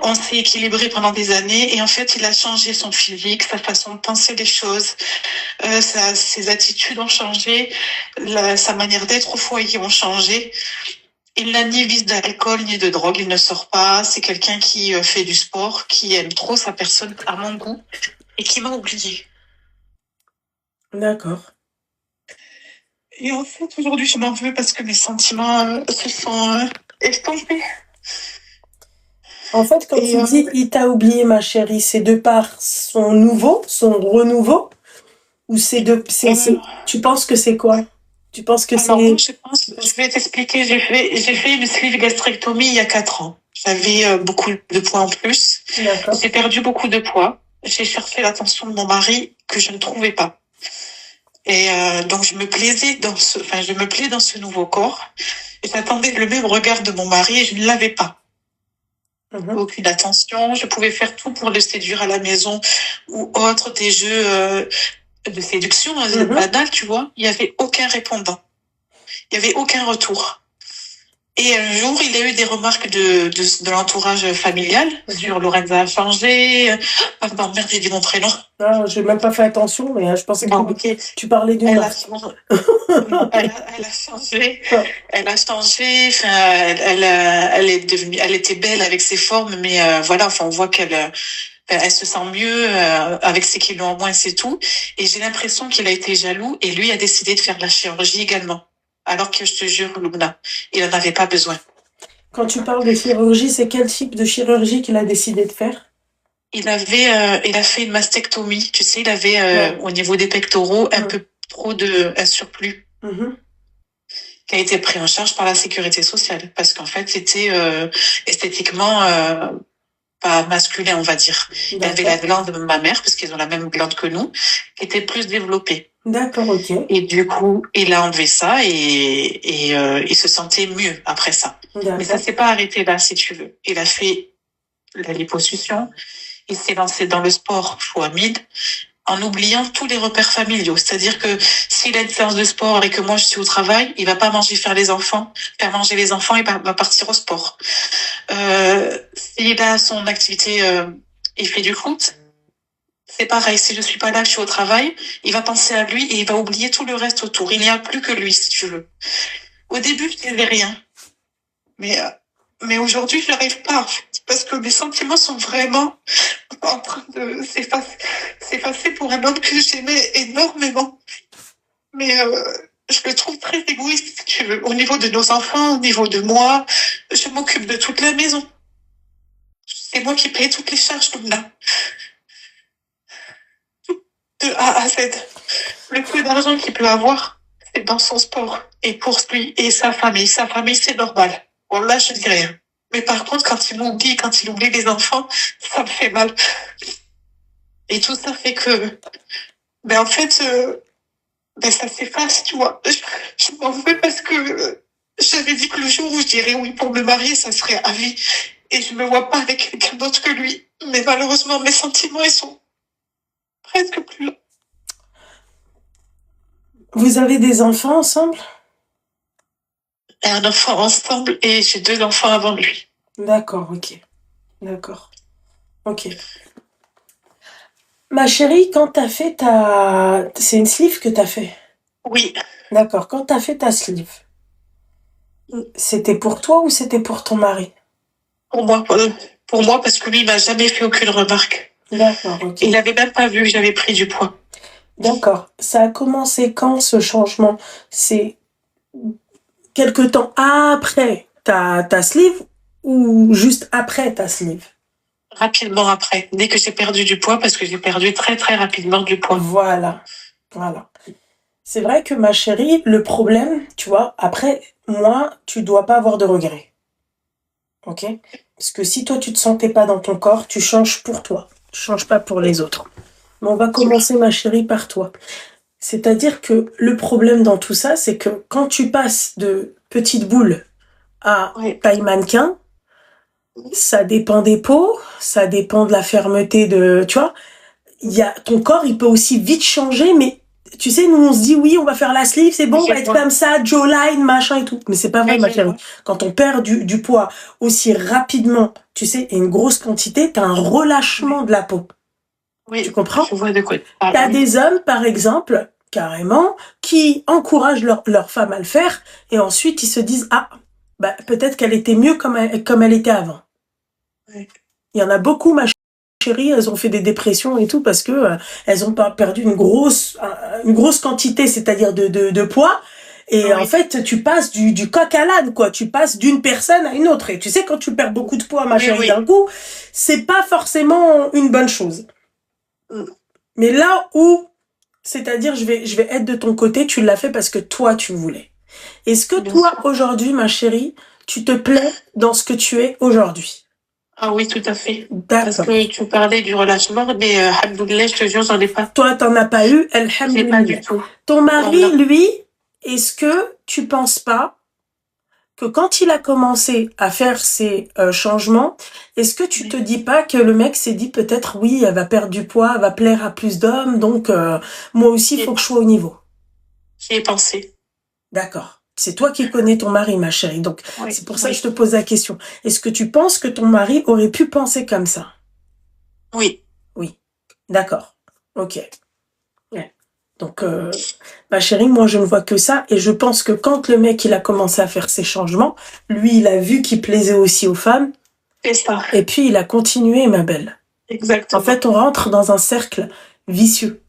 On s'est équilibré pendant des années et en fait, il a changé son physique, sa façon de penser les choses, ses attitudes ont changé, sa manière d'être au foyer ont changé. Il n'a ni vice d'alcool ni de drogue, il ne sort pas. C'est quelqu'un qui fait du sport, qui aime trop sa personne à mon goût et qui m'a oublié. D'accord. Et en fait, aujourd'hui, je m'en veux parce que mes sentiments se sont estompés. En fait, quand tu dis « il t'a oublié, ma chérie », c'est de par son renouveau, ou tu penses que c'est quoi? Tu penses que Alors, c'est... je vais t'expliquer, j'ai fait une sleeve gastrectomie il y a 4 ans. J'avais beaucoup de poids en plus. D'accord. J'ai perdu beaucoup de poids. J'ai cherché l'attention de mon mari que je ne trouvais pas. Et donc je me plais dans ce nouveau corps. Et j'attendais le même regard de mon mari et je ne l'avais pas. Aucune attention. Je pouvais faire tout pour le séduire à la maison ou autre, des jeux de séduction banal, tu vois. Il y avait aucun répondant. Il y avait aucun retour. Et un jour, il y a eu des remarques de l'entourage familial sur Lorenza a changé. Pardon, merde, j'ai dit mon prénom. Non, j'ai même pas fait attention, mais je pensais que tu parlais d'une marque. Elle a changé. Elle a changé. Enfin, elle était belle avec ses formes, mais voilà. Enfin, on voit elle se sent mieux avec ses kilos en moins, c'est tout. Et j'ai l'impression qu'il a été jaloux et lui a décidé de faire de la chirurgie également. Alors que je te jure, Luna, il n'en avait pas besoin. Quand tu parles de chirurgie, c'est quel type de chirurgie qu'il a décidé de faire? Il a fait une mastectomie. Tu sais, il avait au niveau des pectoraux un peu trop un surplus. Qui a été pris en charge par la sécurité sociale. Parce qu'en fait, c'était esthétiquement pas masculin, on va dire. Il avait la glande de ma mère, parce qu'ils ont la même glande que nous, qui était plus développée. D'accord, ok. Et du coup, il a enlevé ça et il se sentait mieux après ça. Mais ça s'est pas arrêté là, si tu veux. Il a fait la liposuction, il s'est lancé dans le sport Fouamid en oubliant tous les repères familiaux. C'est-à-dire que s'il a une séance de sport et que moi je suis au travail, il va pas faire manger les enfants, il va partir au sport. S'il a son activité, il fait du foot, c'est pareil, si je suis pas là, je suis au travail, il va penser à lui et il va oublier tout le reste autour. Il n'y a plus que lui, si tu veux. Au début, je disais rien. Mais aujourd'hui, je n'arrive pas, en fait, parce que mes sentiments sont vraiment en train de s'effacer pour un homme que j'aimais énormément. Mais je le trouve très égoïste, si tu veux. Au niveau de nos enfants, au niveau de moi, je m'occupe de toute la maison. C'est moi qui paye toutes les charges, comme là. De A à Z. Le peu d'argent qu'il peut avoir, c'est dans son sport. Et pour lui et sa famille. Sa famille, c'est normal. Bon, là, je dis rien. Mais par contre, quand il oublie les enfants, ça me fait mal. Et tout ça fait que, en fait, ça s'efface, tu vois. Je m'en veux parce que j'avais dit que le jour où je dirais oui pour me marier, ça serait à vie. Et je me vois pas avec quelqu'un d'autre que lui. Mais malheureusement, mes sentiments, ils sont presque plus là. Vous avez des enfants ensemble? Un enfant ensemble et j'ai 2 enfants avant lui. D'accord, ok. D'accord. Ok. Ma chérie, quand t'as fait C'est une sleeve que t'as fait? Oui. D'accord. Quand t'as fait ta sleeve, c'était pour toi ou c'était pour ton mari? Pour moi, parce que lui, il m'a jamais fait aucune remarque. D'accord, ok. Il n'avait même pas vu que j'avais pris du poids. D'accord. Ça a commencé quand, ce changement? C'est quelque temps après ta sleeve ou juste après ta sleeve? Rapidement après, dès que j'ai perdu du poids, parce que j'ai perdu très très rapidement du poids. Voilà. C'est vrai que ma chérie, le problème, tu vois, après, moi, tu dois pas avoir de regrets. Ok? Parce que si toi, tu te sentais pas dans ton corps, tu changes pour toi. Tu changes pas pour les autres. Mais on va commencer, ma chérie, par toi. C'est-à-dire que le problème dans tout ça, c'est que quand tu passes de petite boule à taille mannequin, ça dépend des peaux, ça dépend de la fermeté de... Tu vois, ton corps, il peut aussi vite changer, mais tu sais, nous, on se dit, oui, on va faire la sleeve, c'est bon, on va être comme ça, jawline, machin et tout. Mais c'est pas vrai, ma chérie. Quand on perd du poids aussi rapidement, tu sais, et une grosse quantité, t'as un relâchement de la peau. Oui, tu comprends? je vois de quoi. T'as des hommes, par exemple, carrément, qui encouragent leur femme à le faire, et ensuite ils se disent, ah, bah, peut-être qu'elle était mieux comme elle était avant. Oui. Il y en a beaucoup, ma chérie, elles ont fait des dépressions et tout parce que elles ont perdu une grosse quantité, c'est-à-dire de poids. Et en fait, tu passes du coq à l'âne, quoi. Tu passes d'une personne à une autre. Et tu sais, quand tu perds beaucoup de poids, ma chérie, d'un coup, c'est pas forcément une bonne chose. Mais là où, c'est-à-dire, je vais être de ton côté, tu l'as fait parce que toi, tu voulais. Est-ce que toi, aujourd'hui, ma chérie, tu te plais dans ce que tu es aujourd'hui? Ah oui, tout à fait. D'accord. Parce que tu parlais du relâchement, mais alhamdoulilah, je te jure, j'en ai pas. Toi, t'en as pas eu, alhamdoulilah. Pas du tout. Ton mari, lui, est-ce que tu penses pas que quand il a commencé à faire ces changements, est-ce que tu te dis pas que le mec s'est dit peut-être, oui, elle va perdre du poids, elle va plaire à plus d'hommes, donc moi aussi, il faut que je sois au niveau? J'y ai pensé. D'accord. C'est toi qui connais ton mari, ma chérie. Donc, c'est pour ça que je te pose la question. Est-ce que tu penses que ton mari aurait pu penser comme ça? Oui. Oui. D'accord. Ok. Ouais. Donc, ma chérie, moi, je ne vois que ça. Et je pense que quand le mec, il a commencé à faire ses changements, lui, il a vu qu'il plaisait aussi aux femmes. C'est ça. Et puis, il a continué, ma belle. Exactement. En fait, on rentre dans un cercle vicieux.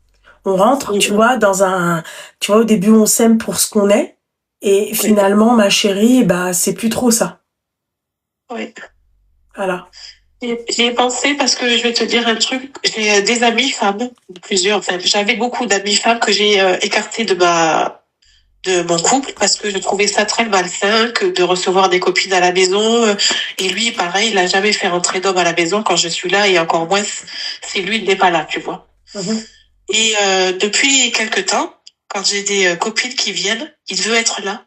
On rentre, tu vois, tu vois, au début, on s'aime pour ce qu'on est. Et finalement, ma chérie, bah, c'est plus trop ça. Oui. Voilà. J'y ai pensé parce que je vais te dire un truc. J'ai des amies femmes, plusieurs. Enfin, j'avais beaucoup d'amies femmes que j'ai écartées de mon couple parce que je trouvais ça très malsain que de recevoir des copines à la maison. Et lui, pareil, il a jamais fait rentrer d'homme à la maison quand je suis là et encore moins si lui n'est pas là, tu vois. Et depuis quelque temps, quand j'ai des copines qui viennent, il veut être là.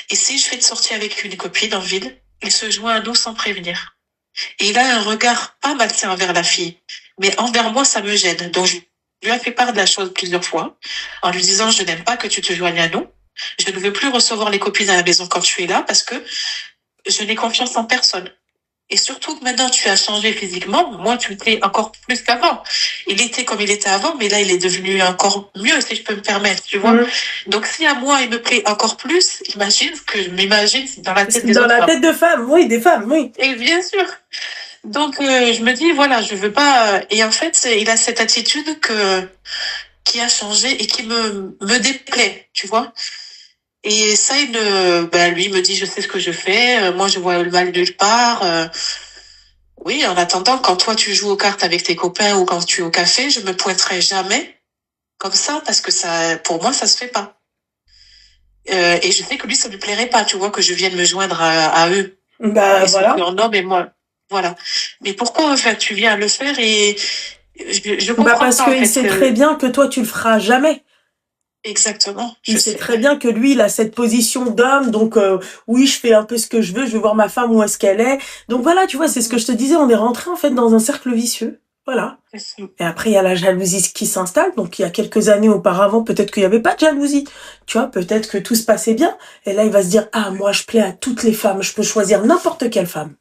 Et si je fais une sortie avec une copine en ville, il se joint à nous sans prévenir. Et il a un regard pas malsain envers la fille, mais envers moi, ça me gêne. Donc, je lui ai fait part de la chose plusieurs fois, en lui disant, je n'aime pas que tu te joignes à nous. Je ne veux plus recevoir les copines à la maison quand tu es là, parce que je n'ai confiance en personne. Et surtout que maintenant, tu as changé physiquement. Moi, tu me plais encore plus qu'avant. Il était comme il était avant, mais là, il est devenu encore mieux, si je peux me permettre, tu vois. Donc, si à moi, il me plaît encore plus, imagine ce que je m'imagine dans la tête des autres femmes. Dans la tête de femmes, oui, des femmes, oui. Et bien sûr. Donc, je me dis, voilà, je veux pas... Et en fait, il a cette attitude qui a changé et qui me déplaît, tu vois. Et ça, lui, il me dit, je sais ce que je fais. Moi, je vois le mal nulle part. Oui, en attendant, quand toi, tu joues aux cartes avec tes copains ou quand tu es au café, je me pointerai jamais comme ça parce que ça, pour moi, ça se fait pas. Et je sais que lui, ça lui plairait pas, tu vois, que je vienne me joindre à eux. Bah, voilà. En homme et moi. Voilà. Mais pourquoi, enfin, tu viens le faire et je comprends pas. Parce qu'il sait très bien que toi, tu le feras jamais. Exactement. Il sait très bien que lui, il a cette position d'homme, donc oui, je fais un peu ce que je veux, je veux voir ma femme où est-ce qu'elle est. Donc voilà, tu vois, c'est ce que je te disais, on est rentré en fait dans un cercle vicieux. Voilà. Et après, il y a la jalousie qui s'installe. Donc, il y a quelques années auparavant, peut-être qu'il n'y avait pas de jalousie. Tu vois, peut-être que tout se passait bien. Et là, il va se dire, ah, moi, je plais à toutes les femmes. Je peux choisir n'importe quelle femme.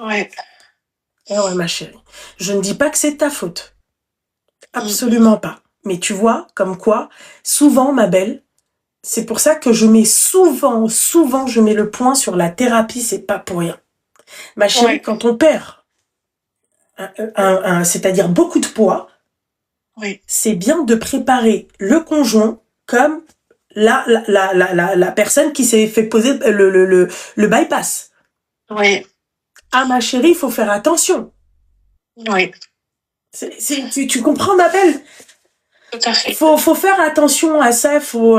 Ouais. Eh ouais, ma chérie. Je ne dis pas que c'est ta faute. Absolument pas. Mais tu vois, comme quoi, souvent, ma belle, c'est pour ça que je mets souvent, je mets le point sur la thérapie, c'est pas pour rien. Ma chérie, quand on perd c'est-à-dire beaucoup de poids, c'est bien de préparer le conjoint comme la personne qui s'est fait poser le bypass. Oui. Ah, ma chérie, il faut faire attention. Oui. Tu comprends, ma belle? Tout à fait. Faut faire attention à ça, faut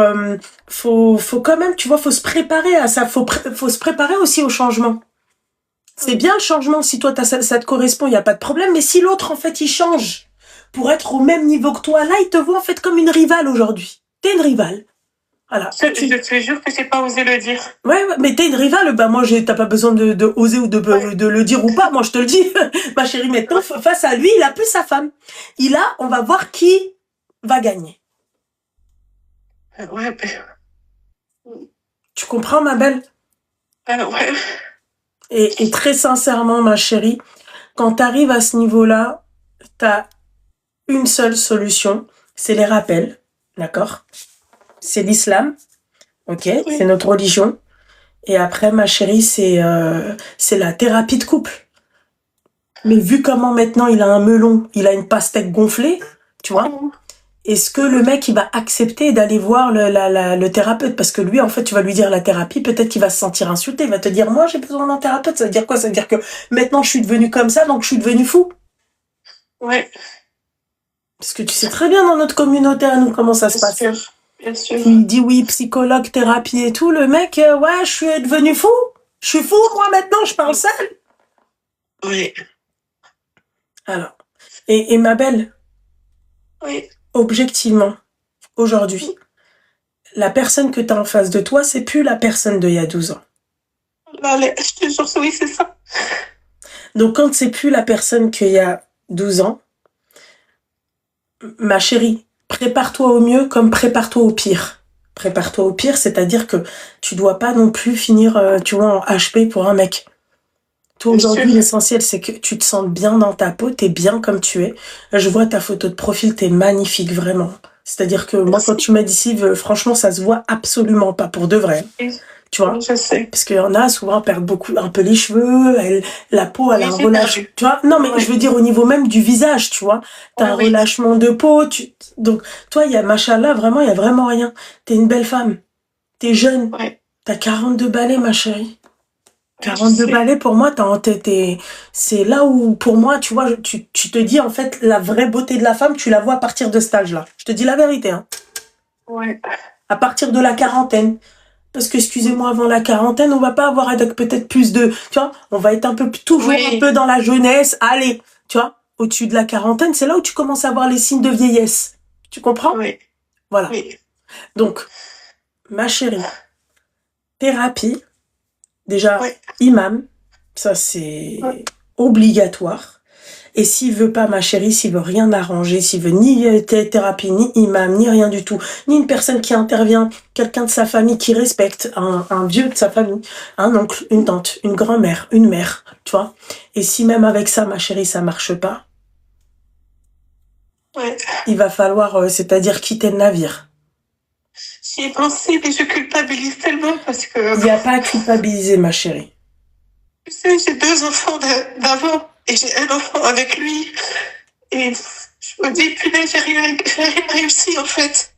quand même, tu vois, faut se préparer à ça, faut se préparer aussi au changement. C'est bien le changement. Si toi, ça te correspond, il n'y a pas de problème. Mais si l'autre, en fait, il change pour être au même niveau que toi, là, il te voit, en fait, comme une rivale aujourd'hui. T'es une rivale. Voilà. Je te jure que j'ai pas osé le dire. Ouais, mais t'es une rivale. Bah, moi, t'as pas besoin de oser ou de le dire ou pas. Moi, je te le dis. Ma chérie, maintenant, face à lui, il a plus sa femme. On va voir qui va gagner. Ouais. Tu comprends, ma belle? Ouais. Et très sincèrement, ma chérie, quand t'arrives à ce niveau-là, t'as une seule solution, c'est les rappels, d'accord? C'est l'islam, ok? Oui. C'est notre religion. Et après, ma chérie, c'est la thérapie de couple. Mais vu comment maintenant il a un melon, il a une pastèque gonflée, tu vois? Est-ce que le mec, il va accepter d'aller voir le thérapeute? Parce que lui, en fait, tu vas lui dire la thérapie, peut-être qu'il va se sentir insulté, il va te dire, moi, j'ai besoin d'un thérapeute. Ça veut dire quoi? Ça veut dire que maintenant, je suis devenue comme ça, donc je suis devenue fou. Ouais. Parce que tu sais très bien dans notre communauté, à nous, comment ça se passe. Bien sûr. Il dit oui, psychologue, thérapie et tout. Le mec, ouais, je suis devenu fou. Je suis fou, moi, maintenant, je parle seule. Oui. Alors, et ma belle. Oui. Objectivement, aujourd'hui, la personne que tu as en face de toi, c'est plus la personne d'il y a 12 ans. Allez, je te jure, oui, c'est ça. Donc, quand c'est plus la personne qu'il y a 12 ans, ma chérie, prépare-toi au mieux comme prépare-toi au pire. Prépare-toi au pire, c'est-à-dire que tu dois pas non plus finir, tu vois, en HP pour un mec. Toi, aujourd'hui, l'essentiel, c'est que tu te sens bien dans ta peau, t'es bien comme tu es. Je vois ta photo de profil, t'es magnifique, vraiment. C'est-à-dire que moi, quand tu m'as dit si, franchement, ça se voit absolument pas pour de vrai. Tu vois? Je sais. Parce qu'il y en a, souvent, perdent un peu les cheveux, la peau, elle a un relâchement. Tu vois? Non, mais je veux dire, au niveau même du visage, tu vois? T'as un relâchement de peau, donc, toi, machallah, vraiment, il y a vraiment rien. T'es une belle femme. T'es jeune. Ouais. T'as 42 balais, ma chérie. 42 balais, pour moi, c'est là où, pour moi, tu vois, tu te dis, en fait, la vraie beauté de la femme, tu la vois à partir de cet âge-là. Je te dis la vérité, hein. Ouais. À partir de la quarantaine. Parce que, excusez-moi, avant la quarantaine, on va pas avoir avec peut-être plus de, tu vois, on va être toujours un peu dans la jeunesse. Allez, tu vois, au-dessus de la quarantaine, c'est là où tu commences à voir les signes de vieillesse. Tu comprends? Oui. Voilà. Oui. Donc, ma chérie, thérapie, déjà, imam, ça c'est obligatoire. Et s'il veut pas, ma chérie, s'il veut rien arranger, s'il veut ni thérapie, ni imam, ni rien du tout, ni une personne qui intervient, quelqu'un de sa famille qui respecte, un vieux de sa famille, un oncle, une tante, une grand-mère, une mère, tu vois. Et si même avec ça, ma chérie, ça marche pas, il va falloir, c'est-à-dire quitter le navire. J'y ai pensé, mais je culpabilise tellement parce que... Il n'y a pas à culpabiliser, ma chérie. Tu sais, j'ai 2 enfants d'avant et j'ai un enfant avec lui. Et je me dis, punaise, j'ai rien réussi en fait.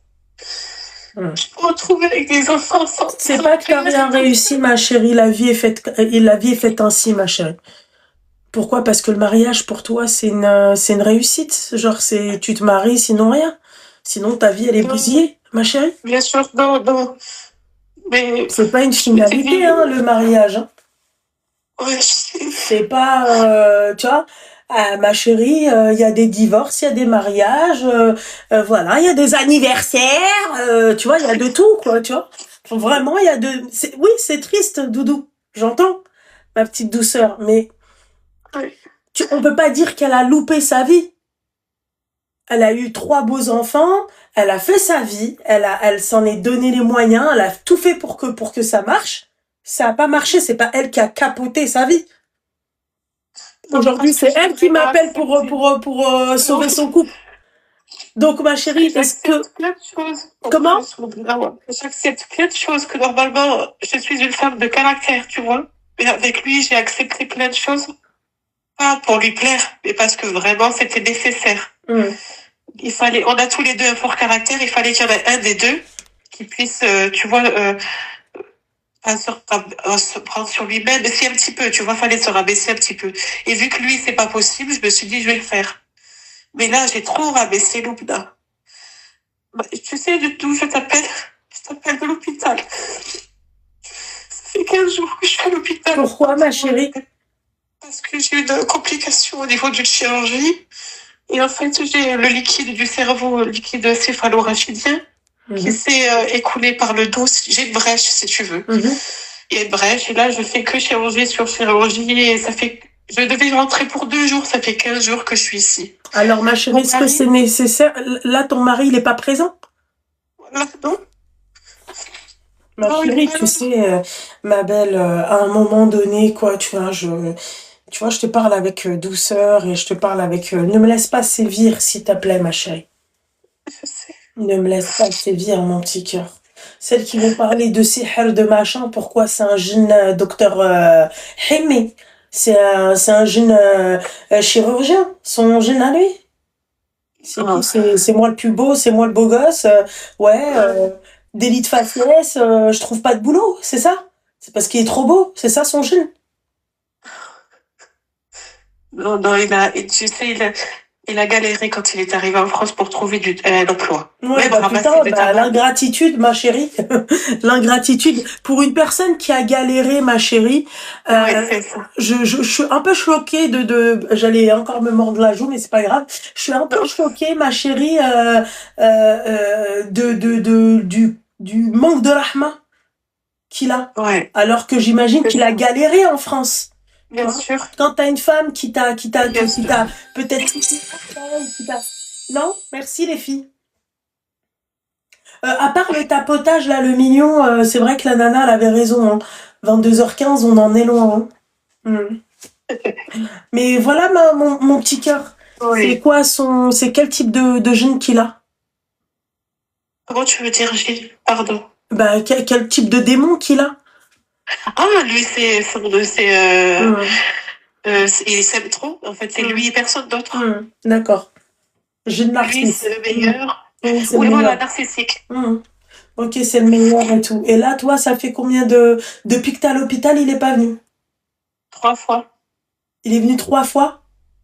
Je me retrouve avec des enfants sans... C'est pas que t'as rien réussi, ma chérie. La vie est faite ainsi, ma chérie. Pourquoi? Parce que le mariage, pour toi, c'est une réussite. Genre, tu te maries, sinon rien. Sinon, ta vie, elle est bousillée, ma chérie. Bien sûr, non. Mais... C'est pas une finalité, hein, le mariage. Hein. Ouais, je sais. C'est pas, tu vois, ma chérie, il y a des divorces, il y a des mariages, voilà, il y a des anniversaires, tu vois, il y a de tout, quoi, tu vois. Vraiment, il y a oui, c'est triste, Doudou. J'entends, ma petite douceur, mais on peut pas dire qu'elle a loupé sa vie. Elle a eu 3 beaux enfants, elle a fait sa vie, elle s'en est donné les moyens, elle a tout fait pour que ça marche. Ça a pas marché, c'est pas elle qui a capoté sa vie. Aujourd'hui, c'est elle qui m'appelle pour sauver son couple. Donc, ma chérie, est-ce que... plein de choses. Comment? J'accepte plein de choses que normalement, je suis une femme de caractère, tu vois. Mais avec lui, j'ai accepté plein de choses. Pas pour lui plaire, mais parce que vraiment, c'était nécessaire. On a tous les deux un fort caractère, il fallait qu'il y en ait un des deux qui puisse, tu vois, se prendre sur lui-même, mais si un petit peu, tu vois, fallait se rabaisser un petit peu. Et vu que lui, c'est pas possible, je me suis dit, je vais le faire. Mais là, j'ai trop rabaissé Loubna. Tu sais d'où je t'appelle? Je t'appelle de l'hôpital. Ça fait 15 jours que je suis à l'hôpital. Pourquoi, ma chérie? j'ai eu de complications au niveau d'une chirurgie. Et en fait, j'ai le liquide du cerveau, le liquide céphalo-rachidien, qui s'est écoulé par le dos. J'ai une brèche, si tu veux. Il y a une brèche. Et là, je fais que chirurgie sur chirurgie. Et ça fait... Je devais rentrer pour 2 jours. Ça fait 15 jours que je suis ici. Alors, ma chérie, est-ce que c'est nécessaire? Là, ton mari, il n'est pas présent? Non. Ma chérie, tu sais, ma belle, à un moment donné, quoi, tu vois, je te parle avec douceur et je te parle avec... ne me laisse pas sévir, s'il te plaît, ma chérie. Je sais. Ne me laisse pas sévir, mon petit cœur. Celles qui vont parler de sihr, de machin, pourquoi c'est un jeune docteur Himi? C'est un jeune chirurgien, son jeune à lui. C'est moi le plus beau, c'est moi le beau gosse. Délit de faciès, je trouve pas de boulot, c'est ça? C'est parce qu'il est trop beau, c'est ça son jeune? Non, il a galéré quand il est arrivé en France pour trouver un emploi. Ouais, l'ingratitude, ma chérie. L'ingratitude. Pour une personne qui a galéré, ma chérie, je suis un peu choquée j'allais encore me mordre la joue, mais c'est pas grave. Je suis un peu choquée, ma chérie, du manque de rahma qu'il a. Ouais. Alors que j'imagine qu'il a galéré en France. Bien sûr. Quand t'as une femme qui t'a peut-être... Non, merci les filles. À part le tapotage, là, le mignon, c'est vrai que la nana, elle avait raison. Hein. 22h15, on en est loin. Hein. Mais voilà mon petit cœur. Oui. C'est quel type de gène qu'il a? Comment tu veux dire, Gilles? Pardon. Bah, quel type de démon qu'il a? Ah, lui, il s'aime trop. En fait, c'est lui et personne d'autre. D'accord. Gène narcissique. Lui, c'est le meilleur. Oui, voilà, narcissique. Ok, c'est le meilleur et tout. Et là, toi, ça fait combien depuis que t'es à l'hôpital, il est pas venu? 3 fois. Il est venu 3 fois?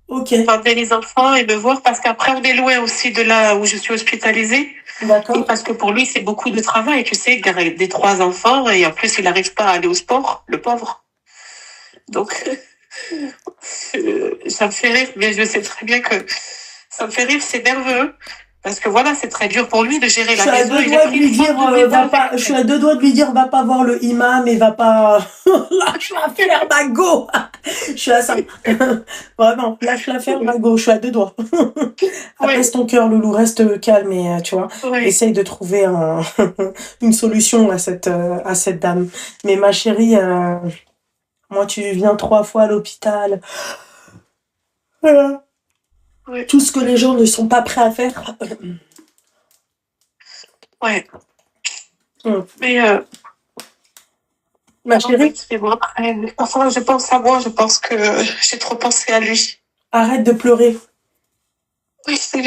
Ok. Prendre les enfants et me voir parce qu'après, on est loin aussi de là où je suis hospitalisée. D'accord. Et parce que pour lui, c'est beaucoup de travail. Tu sais, garder des 3 enfants et en plus, il n'arrive pas à aller au sport, le pauvre. Donc, ça me fait rire, mais je sais très bien que ça me fait rire, c'est nerveux. Parce que voilà, c'est très dur pour lui de gérer la maison. Je suis à 2 doigts de lui dire, va pas voir le imam et va pas... lâche l'affaire, Mago. Je suis à ça. Vraiment, lâche l'affaire, Mago. Je suis à 2 doigts. Apaise ton cœur, loulou, reste calme et tu vois, essaye de trouver une solution à cette dame. Mais ma chérie, moi, tu viens 3 fois à l'hôpital. Tout ce que les gens ne sont pas prêts à faire. Ouais. Mais ma chérie, parfois je pense à moi, je pense que j'ai trop pensé à lui. Arrête de pleurer. Oui, c'est...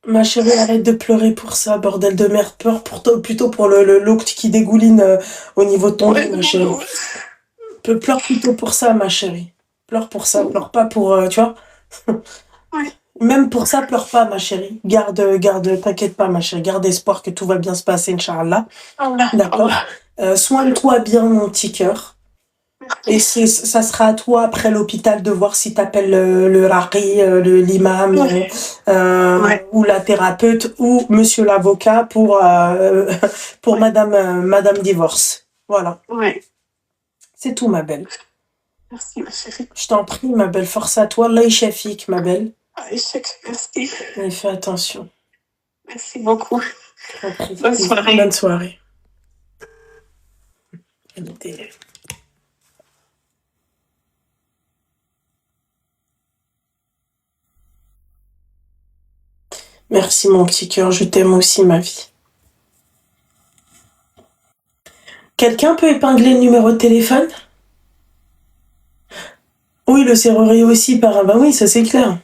Ma chérie, arrête de pleurer pour ça, bordel de merde. Pleure plutôt pour l'eau qui dégouline au niveau de ton nez, ma chérie. Pleure plutôt pour ça, ma chérie. Pleure pour ça, pleure pas pour... tu vois. Même pour ça, pleure pas, ma chérie. Garde, t'inquiète pas, ma chérie. Garde espoir que tout va bien se passer, Inch'Allah. D'accord. Soigne-toi bien, mon petit cœur. Et ça sera à toi, après l'hôpital, de voir si t'appelles le raqi, l'imam, ou la thérapeute, ou monsieur l'avocat pour madame divorce. Voilà. Ouais. C'est tout, ma belle. Merci, ma chérie. Je t'en prie, ma belle. Force à toi. Allah yashafik, ma belle. Merci. Mais fais attention. Merci beaucoup. Bonne soirée. Bonne soirée. Merci, mon petit cœur. Je t'aime aussi, ma vie. Quelqu'un peut épingler le numéro de téléphone? Oui, le serrurier aussi par un... Ben oui, ça c'est clair.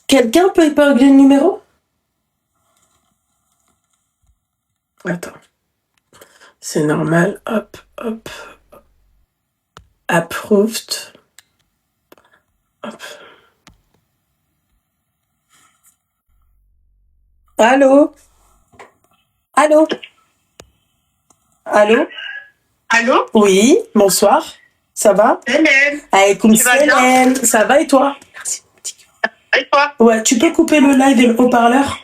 Quelqu'un peut épingler le numéro? Attends. C'est normal. Hop, hop. Approved. Hop. Allô? Allô? Allô? Allô? Oui, bonsoir. Ça va? Hélène, Aïkoum tu vas bien? salam. Ça va et toi? Merci. Et toi? Ouais, tu peux couper le live et le haut-parleur?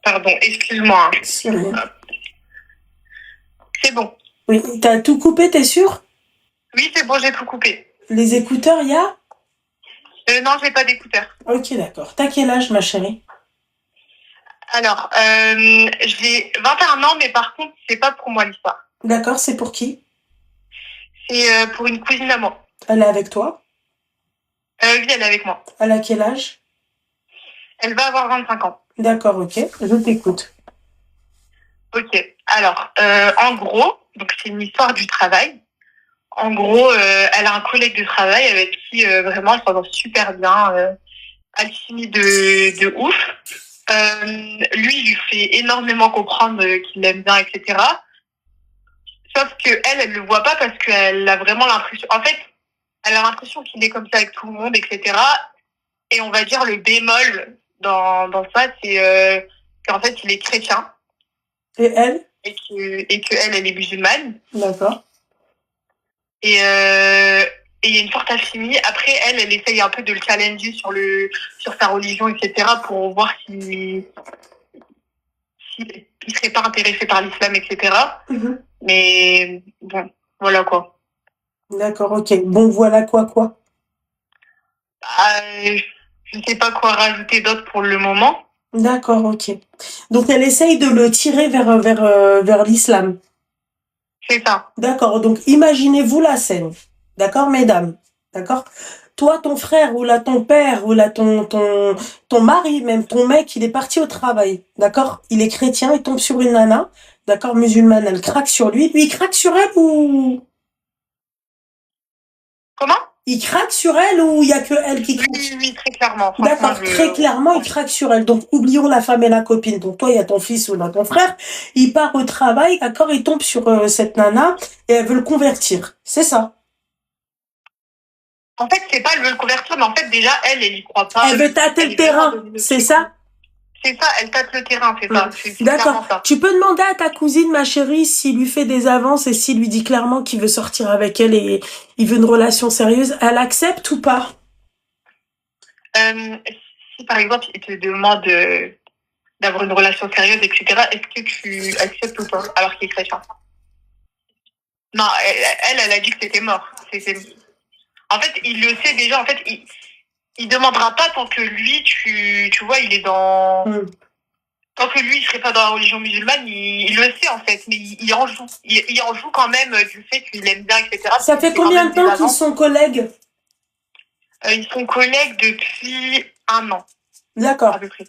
Pardon, excuse-moi. C'est rien. C'est bon. Oui, t'as tout coupé, t'es sûr? Oui, c'est bon, j'ai tout coupé. Les écouteurs, y a? Non, j'ai pas d'écouteurs. Ok, d'accord. T'as quel âge, ma chérie? Alors, j'ai 21 ans, mais par contre, c'est pas pour moi l'histoire. D'accord, c'est pour qui? C'est pour une cousine à moi. Elle est avec toi? Oui, elle est avec moi. Elle a quel âge? Elle va avoir 25 ans. D'accord, ok. Je t'écoute. Ok. Alors, en gros, donc c'est une histoire du travail. En gros, elle a un collègue de travail avec qui vraiment elle s'entend super bien. Alchimie de ouf. Lui, il lui fait énormément comprendre qu'il l'aime bien, etc. Sauf que elle le voit pas parce qu'elle a vraiment l'impression. En fait, elle a l'impression qu'il est comme ça avec tout le monde, etc. Et on va dire le bémol dans ça, c'est qu'en fait, il est chrétien. Et elle? Et que elle est musulmane. D'accord. Et il y a une forte alchimie. Après, elle essaye un peu de le challenger sur sa religion, etc. pour voir s'il serait pas intéressé par l'islam, etc. Mais bon, voilà quoi. D'accord, ok. Bon, voilà quoi. Je sais pas quoi rajouter d'autre pour le moment. D'accord, ok. Donc elle essaye de le tirer vers l'islam. C'est ça. D'accord, donc imaginez-vous la scène. D'accord, mesdames? D'accord? Toi, ton frère, ou là ton père, ou là ton mari, même ton mec, il est parti au travail. D'accord? Il est chrétien, il tombe sur une nana. D'accord, musulmane, elle craque sur lui. Lui, il craque sur elle ou... Comment? Il craque sur elle ou il y a que elle qui craque? Oui, très clairement. D'accord, très clairement, il craque sur elle. Donc, oublions la femme et la copine. Donc, toi, il y a ton fils ou là, ton frère. Il part au travail, d'accord, il tombe sur cette nana et elle veut le convertir. C'est ça. En fait, c'est pas elle veut le convertir, mais en fait, déjà, elle y croit pas. Elle veut tâter le terrain, c'est ça? C'est ça, elle tâte le terrain, c'est ça. C'est D'accord. ça. Tu peux demander à ta cousine, ma chérie, s'il lui fait des avances et s'il lui dit clairement qu'il veut sortir avec elle et il veut une relation sérieuse, elle accepte ou pas? Si par exemple, il te demande d'avoir une relation sérieuse, etc., est-ce que tu acceptes ou pas, alors qu'il est chrétien? Non, elle a dit que c'était mort. En fait, il le sait déjà. En fait, il demandera pas tant que lui, tu vois, il est dans... Tant que lui, il serait pas dans la religion musulmane, il le sait, en fait. Mais il en joue. Il en joue quand même du fait qu'il aime bien, etc. Ça fait combien de temps qu'ils sont collègues? Ils sont collègues depuis 1 an. D'accord. À peu près.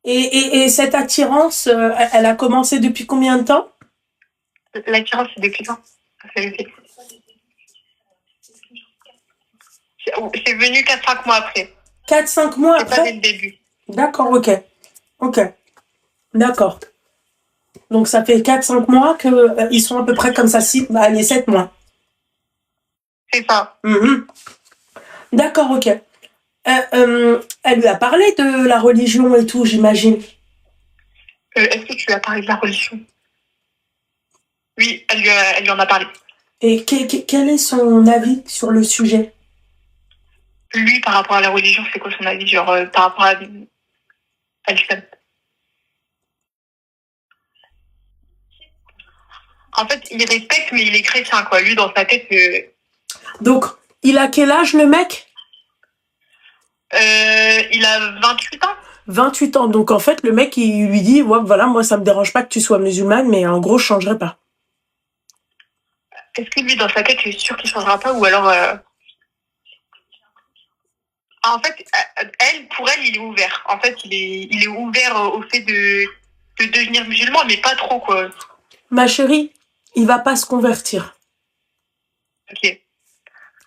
Et cette attirance, elle a commencé depuis combien de temps? L'attirance, c'est depuis quand? C'est venu 4-5 mois après. 4-5 mois après? C'est pas dès après? le début. D'accord, ok. D'accord. Donc ça fait 4-5 mois qu'ils sont à peu près comme ça, 7 mois. C'est ça. D'accord, ok. Elle lui a parlé de la religion et tout, j'imagine. Est-ce que tu lui as parlé de la religion? Oui, elle lui en a parlé. Et quel est son avis sur le sujet? Lui, par rapport à la religion, c'est quoi son avis, genre par rapport à l'islam? En fait, il respecte, mais il est chrétien, quoi. Lui, dans sa tête... Donc, il a quel âge, le mec? Il a 28 ans. 28 ans. Donc, en fait, le mec, il lui dit, ouais, voilà, moi, ça me dérange pas que tu sois musulmane, mais en gros, je changerai pas. Est-ce que lui, dans sa tête, il est sûr qu'il changera pas, ou alors... En fait, pour elle, il est ouvert. En fait, il est ouvert au fait de devenir musulman, mais pas trop, quoi. Ma chérie, il va pas se convertir. Ok.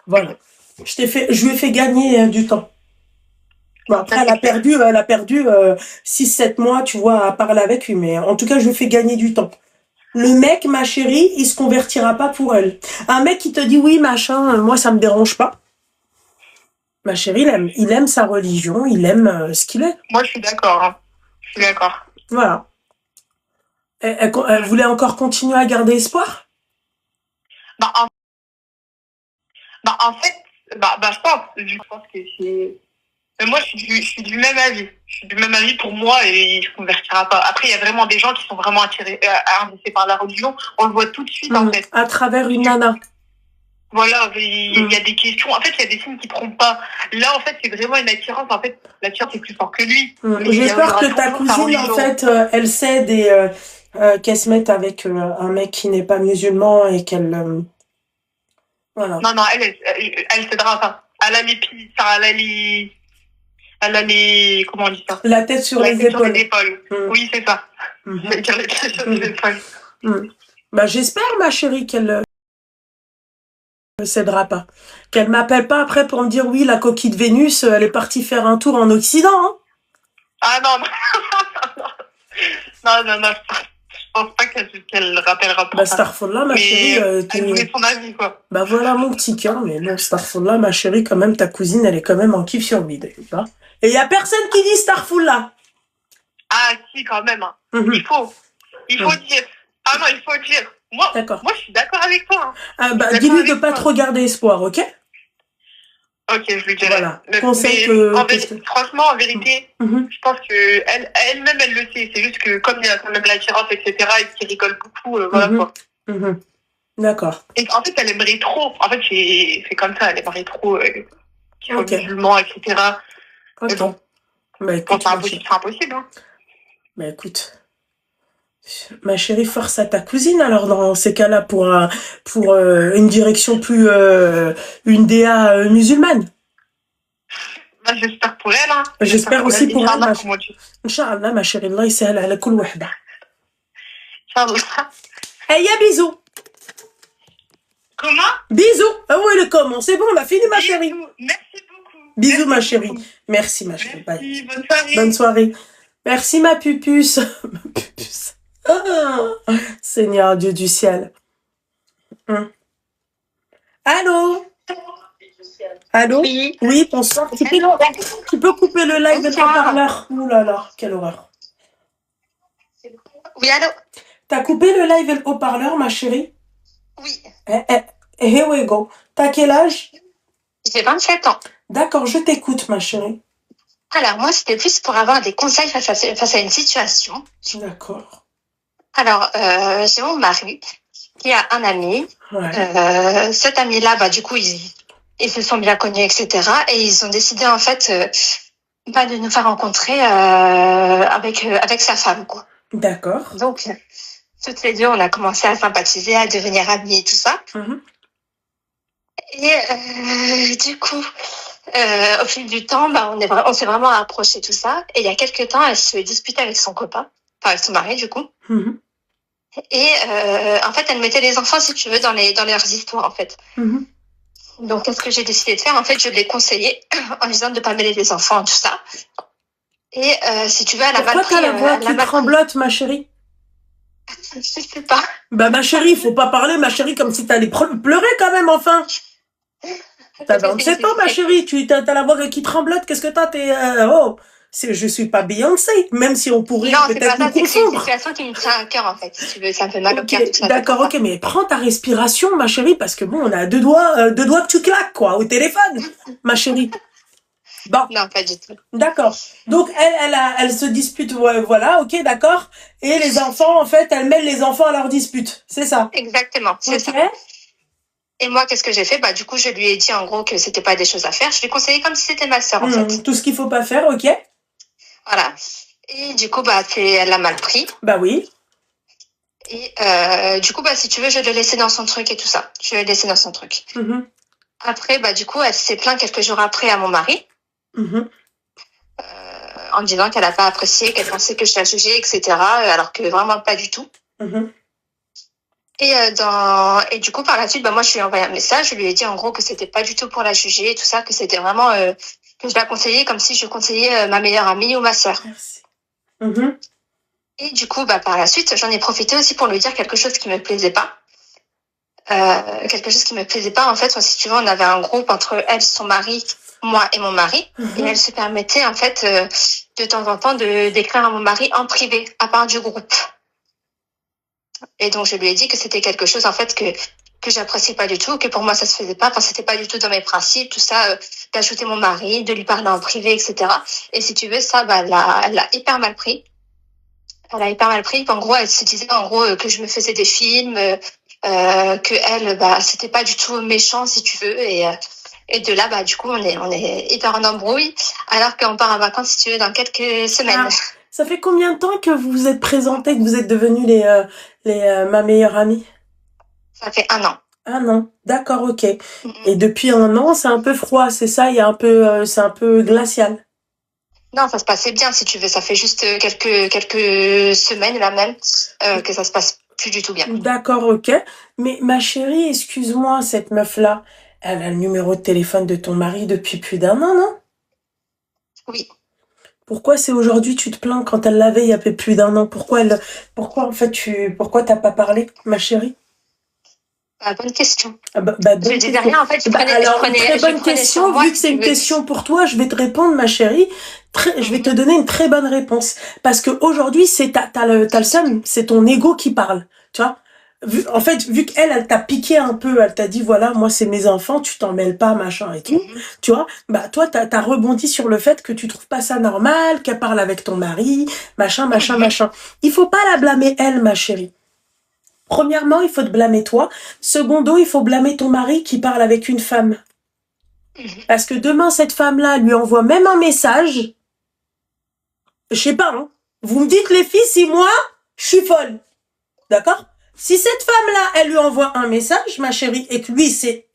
Voilà. Je lui ai fait gagner du temps. Bon, après, elle a perdu 6-7 mois, tu vois, à parler avec lui, mais en tout cas, je lui fais gagner du temps. Le mec, ma chérie, il se convertira pas pour elle. Un mec qui te dit oui, machin, moi, ça me dérange pas. Ma chérie, il aime sa religion, il aime ce qu'il est. Moi, je suis d'accord. Je suis d'accord. Voilà. Elle voulait encore continuer à garder espoir? Bah, en fait, je pense que c'est... Mais moi, je suis du même avis. Je suis du même avis pour moi et il se convertira pas. Après, il y a vraiment des gens qui sont vraiment intéressés par la religion. On le voit tout de suite, en fait. À travers une nana. Voilà, il y a des questions. En fait, il y a des signes qui trompent pas. Là, en fait, c'est vraiment une attirance. En fait, l'attirance est plus fort que lui. J'ai peur que ta cousine, en fait, elle cède et qu'elle se mette avec un mec qui n'est pas musulman et qu'elle... voilà. Non, elle cédera pas. Elle a les pieds, elle a les, comment on dit ça? La tête sur les épaules. Oui, c'est ça. Je vais dire la tête sur les épaules. Bah, j'espère, ma chérie, qu'elle ne cédera pas. Qu'elle m'appelle pas après pour me dire, oui, la coquille de Vénus, elle est partie faire un tour en Occident, hein. Ah non. Non. Je pense pas qu'elle rappellera pas. Bah, Starfallah, ma chérie. Elle voulait son avis, quoi. Bah, voilà mon petit cœur, mais bon, Starfallah, ma chérie, quand même, ta cousine, elle est quand même en kiff sur vide, hein. Et il y a personne qui dit Starfallah. Ah, si, quand même, hein. Il faut dire. Ah non, il faut dire. Moi, je suis d'accord avec toi, hein. Ah, bah, dis-lui de pas trop garder espoir, ok? Ok, je lui dirai. Voilà. Franchement, en vérité, je pense que elle-même, elle le sait. C'est juste que comme il y a quand même l'attirance, etc., et qu'il rigole beaucoup, voilà quoi. D'accord. Et en fait, elle aimerait trop. En fait, c'est comme ça. Elle aimerait trop qu'il soit musulman, etc. Ok. Mais bon, bah, écoute, c'est impossible. Hein. Bah écoute, ma chérie, force à ta cousine alors dans ces cas-là pour une direction plus une DA musulmane. Bah, j'espère pour elle. Hein. J'espère aussi pour elle. Inch'Allah, ma chérie, Allah yسهل على كل وحدة. Inch'Allah. Hey, ya bisous. Comment? Bisous. Ah ouais, le comment? C'est bon, on a fini, ma chérie. Merci beaucoup. Bisous, ma chérie. Merci, ma chérie. Merci, bonne soirée. Bonne soirée. Merci, ma pupuce. Ma pupuce. Ah, Seigneur Dieu du ciel. Allô? Allô? Oui. Oui, bonsoir. Tu peux couper le live de ton parleur. Ouh là là, quelle horreur. Oui, allô? T'as coupé le live et le haut-parleur, ma chérie? Oui. Here we go. T'as quel âge? J'ai 27 ans. D'accord, je t'écoute, ma chérie. Alors, moi, c'était plus pour avoir des conseils face à une situation. D'accord. Alors, j'ai mon mari qui a un ami. Ouais. Cet ami-là, bah, du coup, ils se sont bien connus, etc. Et ils ont décidé, en fait, de nous faire rencontrer avec sa femme, quoi. D'accord. Donc, toutes les deux, on a commencé à sympathiser, à devenir amis et tout ça. Et du coup, au fil du temps, bah, on s'est vraiment approchés, tout ça. Et il y a quelques temps, elle se disputait avec son copain, enfin avec son mari, du coup. Et en fait, elle mettait les enfants, si tu veux, dans leurs histoires, en fait. Donc, qu'est-ce que j'ai décidé de faire? En fait, je l'ai conseillé en disant de ne pas mêler les enfants, tout ça. Et si tu veux, elle a mal pris... Pourquoi t'as la voix qui tremblote, ma chérie? Je sais pas. Bah, ma chérie, faut pas parler, ma chérie, comme si t'allais pleurer quand même, enfin. T'as 27 ans, ma chérie, t'as la voix qui tremblote, qu'est-ce que t'as? Je suis pas Beyoncé, même si on pourrait peut-être nous confondre. C'est une situation qui me tient à cœur, en fait, si tu veux, ça me fait mal au cœur. D'accord, ok, mais prends ta respiration, ma chérie, parce que bon, on a deux doigts que tu claques, quoi, au téléphone, ma chérie. Bon. Non, pas du tout. D'accord. Donc, elle se dispute, voilà, ok, d'accord. Et les enfants, en fait, elle mêle les enfants à leur dispute, c'est ça? Exactement, c'est ça. Et moi, qu'est-ce que j'ai fait? Bah, du coup, je lui ai dit, en gros, que c'était pas des choses à faire. Je lui ai conseillé comme si c'était ma sœur, en fait. Tout ce qu'il faut pas faire, ok? Voilà. Et du coup, bah, elle l'a mal pris. Bah oui. Et du coup, bah, si tu veux, je l'ai laissé dans son truc et tout ça. Je l'ai laissé dans son truc. Après, bah, du coup, elle s'est plainte quelques jours après à mon mari. En disant qu'elle n'a pas apprécié, qu'elle pensait que je la jugeais, etc. Alors que vraiment pas du tout. Et du coup, par la suite, bah, moi, je lui ai envoyé un message. Je lui ai dit, en gros, que c'était pas du tout pour la juger et tout ça, que c'était vraiment... que je la conseillais comme si je conseillais ma meilleure amie ou ma sœur. Merci. Et du coup, bah, par la suite, j'en ai profité aussi pour lui dire quelque chose qui me plaisait pas. Quelque chose qui me plaisait pas, en fait, si tu veux, on avait un groupe entre elle, son mari, moi et mon mari. Et elle se permettait, en fait, de temps en temps, d'écrire à mon mari en privé, à part du groupe. Et donc, je lui ai dit que c'était quelque chose, en fait, que j'apprécie pas du tout, que pour moi, ça se faisait pas, enfin, c'était pas du tout dans mes principes, tout ça, d'ajouter mon mari, de lui parler en privé, etc. Et si tu veux, ça, bah, elle l'a hyper mal pris. Elle a hyper mal pris. En gros, elle se disait, en gros, que je me faisais des films, que elle, bah, c'était pas du tout méchant, si tu veux. Et de là, bah, du coup, on est hyper en embrouille, alors qu'on part en vacances, si tu veux, dans quelques semaines. Ah, ça fait combien de temps que vous vous êtes présentés, que vous êtes devenus ma meilleure amie? Ça fait 1 an. 1 an, d'accord, ok. Et depuis 1 an, c'est un peu froid, c'est ça? Il y a un peu, c'est un peu glacial. Non, ça se passait bien, si tu veux. Ça fait juste quelques semaines, là même, que ça se passe plus du tout bien. D'accord, ok. Mais ma chérie, excuse-moi, cette meuf-là, elle a le numéro de téléphone de ton mari depuis plus d'1 an, non? Oui. Pourquoi c'est aujourd'hui tu te plains quand elle l'avait il y a plus d'1 an? Pourquoi en fait pourquoi t'as pas parlé, ma chérie? Bonne question. Bonne Je disais question. rien, en fait, Très bonne question. Vu que c'est une question pour toi, je vais te répondre, ma chérie. Je vais te donner une très bonne réponse. Parce que aujourd'hui, t'as le seum, c'est ton ego qui parle. Tu vois? Vu qu'elle t'a piqué un peu, elle t'a dit, voilà, moi, c'est mes enfants, tu t'en mêles pas, machin et tout. Tu vois? Bah, toi, t'as rebondi sur le fait que tu trouves pas ça normal, qu'elle parle avec ton mari, machin. Il faut pas la blâmer, elle, ma chérie. Premièrement, il faut te blâmer toi. Secondo, il faut blâmer ton mari qui parle avec une femme. Parce que demain, cette femme-là lui envoie même un message. Je sais pas, hein. Vous me dites, les filles, si moi, je suis folle. D'accord? Si cette femme-là, elle lui envoie un message, ma chérie, et que lui, c'est,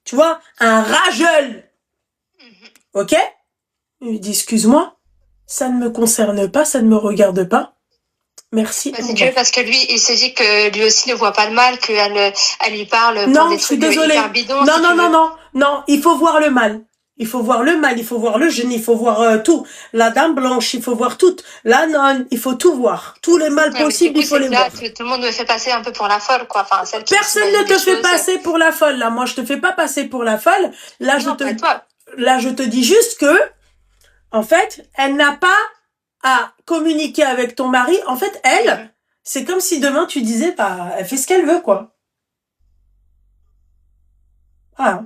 tu vois, un rageul. Ok? Il lui dit, excuse-moi, ça ne me concerne pas, ça ne me regarde pas. Merci. Si tu veux, parce que lui, il se dit que lui aussi ne voit pas le mal, qu'elle lui parle non, pour des trucs hyper bidons. Non, il faut voir le mal. Il faut voir le mal, il faut voir le génie, il faut voir tout. La dame blanche, il faut voir tout. La nonne, il faut tout voir. Tous les mal possibles, il faut les voir. Tout le monde me fait passer un peu pour la folle, quoi. Enfin, personne ne te fait passer pour la folle, là. Moi, je te fais pas passer pour la folle. Là, je te dis juste que, en fait, elle n'a pas à communiquer avec ton mari. En fait, elle, c'est comme si demain tu disais, bah, elle fait ce qu'elle veut, quoi. Ah.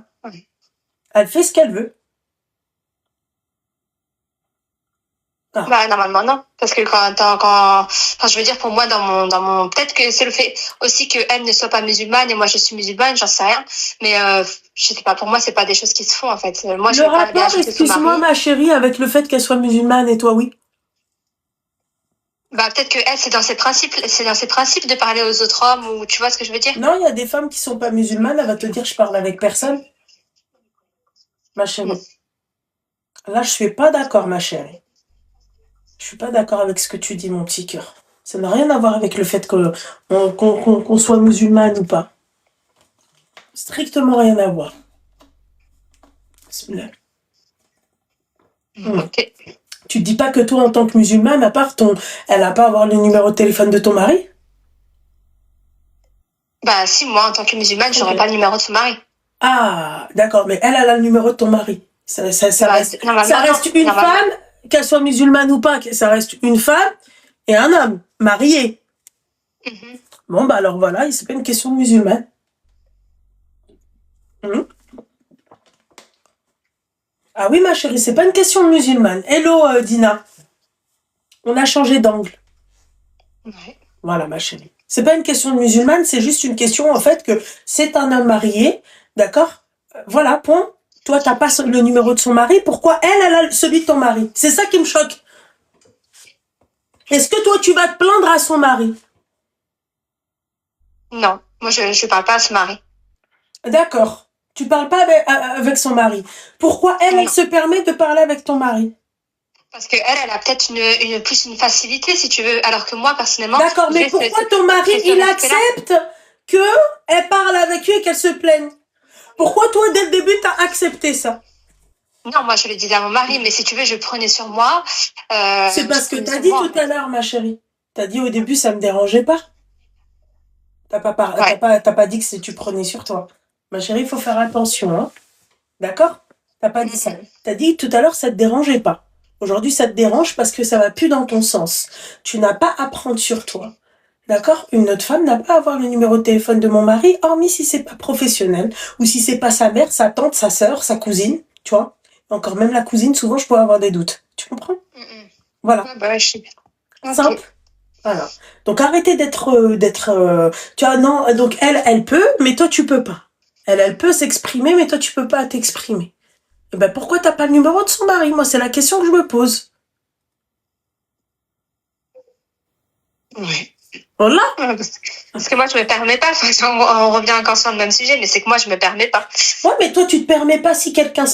Elle fait ce qu'elle veut. Ah. Bah, normalement, non. Parce que enfin, je veux dire, pour moi, dans mon, peut-être que c'est le fait aussi qu'elle ne soit pas musulmane et moi je suis musulmane, j'en sais rien. Mais, je sais pas, pour moi, c'est pas des choses qui se font, en fait. Moi, le rapport, excuse-moi, ma chérie, avec le fait qu'elle soit musulmane et toi, oui. Bah, peut-être que elle, c'est dans ses principes de parler aux autres hommes, ou tu vois ce que je veux dire? Non, il y a des femmes qui sont pas musulmanes, elle va te dire, je parle avec personne. Ma chérie. Là, je suis pas d'accord, ma chérie. Je suis pas d'accord avec ce que tu dis, mon petit cœur. Ça n'a rien à voir avec le fait qu'on soit musulmane ou pas. Strictement rien à voir. Ok. Tu te dis pas que toi, en tant que musulmane, à part elle a pas à avoir le numéro de téléphone de ton mari? Bah, si, moi, en tant que musulmane, j'aurais pas le numéro de son mari. Ah, d'accord, mais elle a le numéro de ton mari. Ça reste une femme, qu'elle soit musulmane ou pas, ça reste une femme et un homme, marié. Bon, bah alors voilà, c'est pas une question de musulmane. Ah oui, ma chérie, c'est pas une question de musulmane. Hello, Dina. On a changé d'angle. Ouais. Voilà, ma chérie. C'est pas une question de musulmane, c'est juste une question, en fait, que c'est un homme marié, d'accord? Voilà, point. Toi, t'as pas le numéro de son mari. Pourquoi elle a celui de ton mari? C'est ça qui me choque. Est-ce que toi, tu vas te plaindre à son mari? Non, moi, je parle pas à son mari. D'accord. Tu parles pas avec son mari. Pourquoi elle se permet de parler avec ton mari? Parce que elle a peut-être plus une facilité, si tu veux, alors que moi, personnellement... D'accord, mais pourquoi ton mari, il accepte qu'elle parle avec lui et qu'elle se plaigne? Pourquoi toi, dès le début, t'as accepté ça? Non, moi, je le disais à mon mari, mais si tu veux, je prenais sur moi. C'est parce que t'as dit tout à l'heure, ma chérie. T'as dit au début, ça me dérangeait pas. T'as pas dit que tu prenais sur toi. Ma chérie, il faut faire attention, hein. D'accord? T'as pas dit ça. T'as dit tout à l'heure, ça te dérangeait pas. Aujourd'hui, ça te dérange parce que ça va plus dans ton sens. Tu n'as pas à prendre sur toi. D'accord? Une autre femme n'a pas à avoir le numéro de téléphone de mon mari, hormis si c'est pas professionnel, ou si c'est pas sa mère, sa tante, sa sœur, sa cousine, tu vois? Encore même la cousine, souvent, je peux avoir des doutes. Tu comprends? Voilà. Ah bah, je sais. Ok. Simple. Voilà. Donc arrêtez tu vois, non, donc elle peut, mais toi tu peux pas. Elle peut s'exprimer, mais toi tu peux pas t'exprimer. Et ben pourquoi t'as pas le numéro de son mari? Moi, c'est la question que je me pose. Ouais. Voilà. Parce que moi, je me permets pas. On revient encore sur le même sujet, mais c'est que moi, je me permets pas. Ouais, mais toi tu te permets pas si quelqu'un se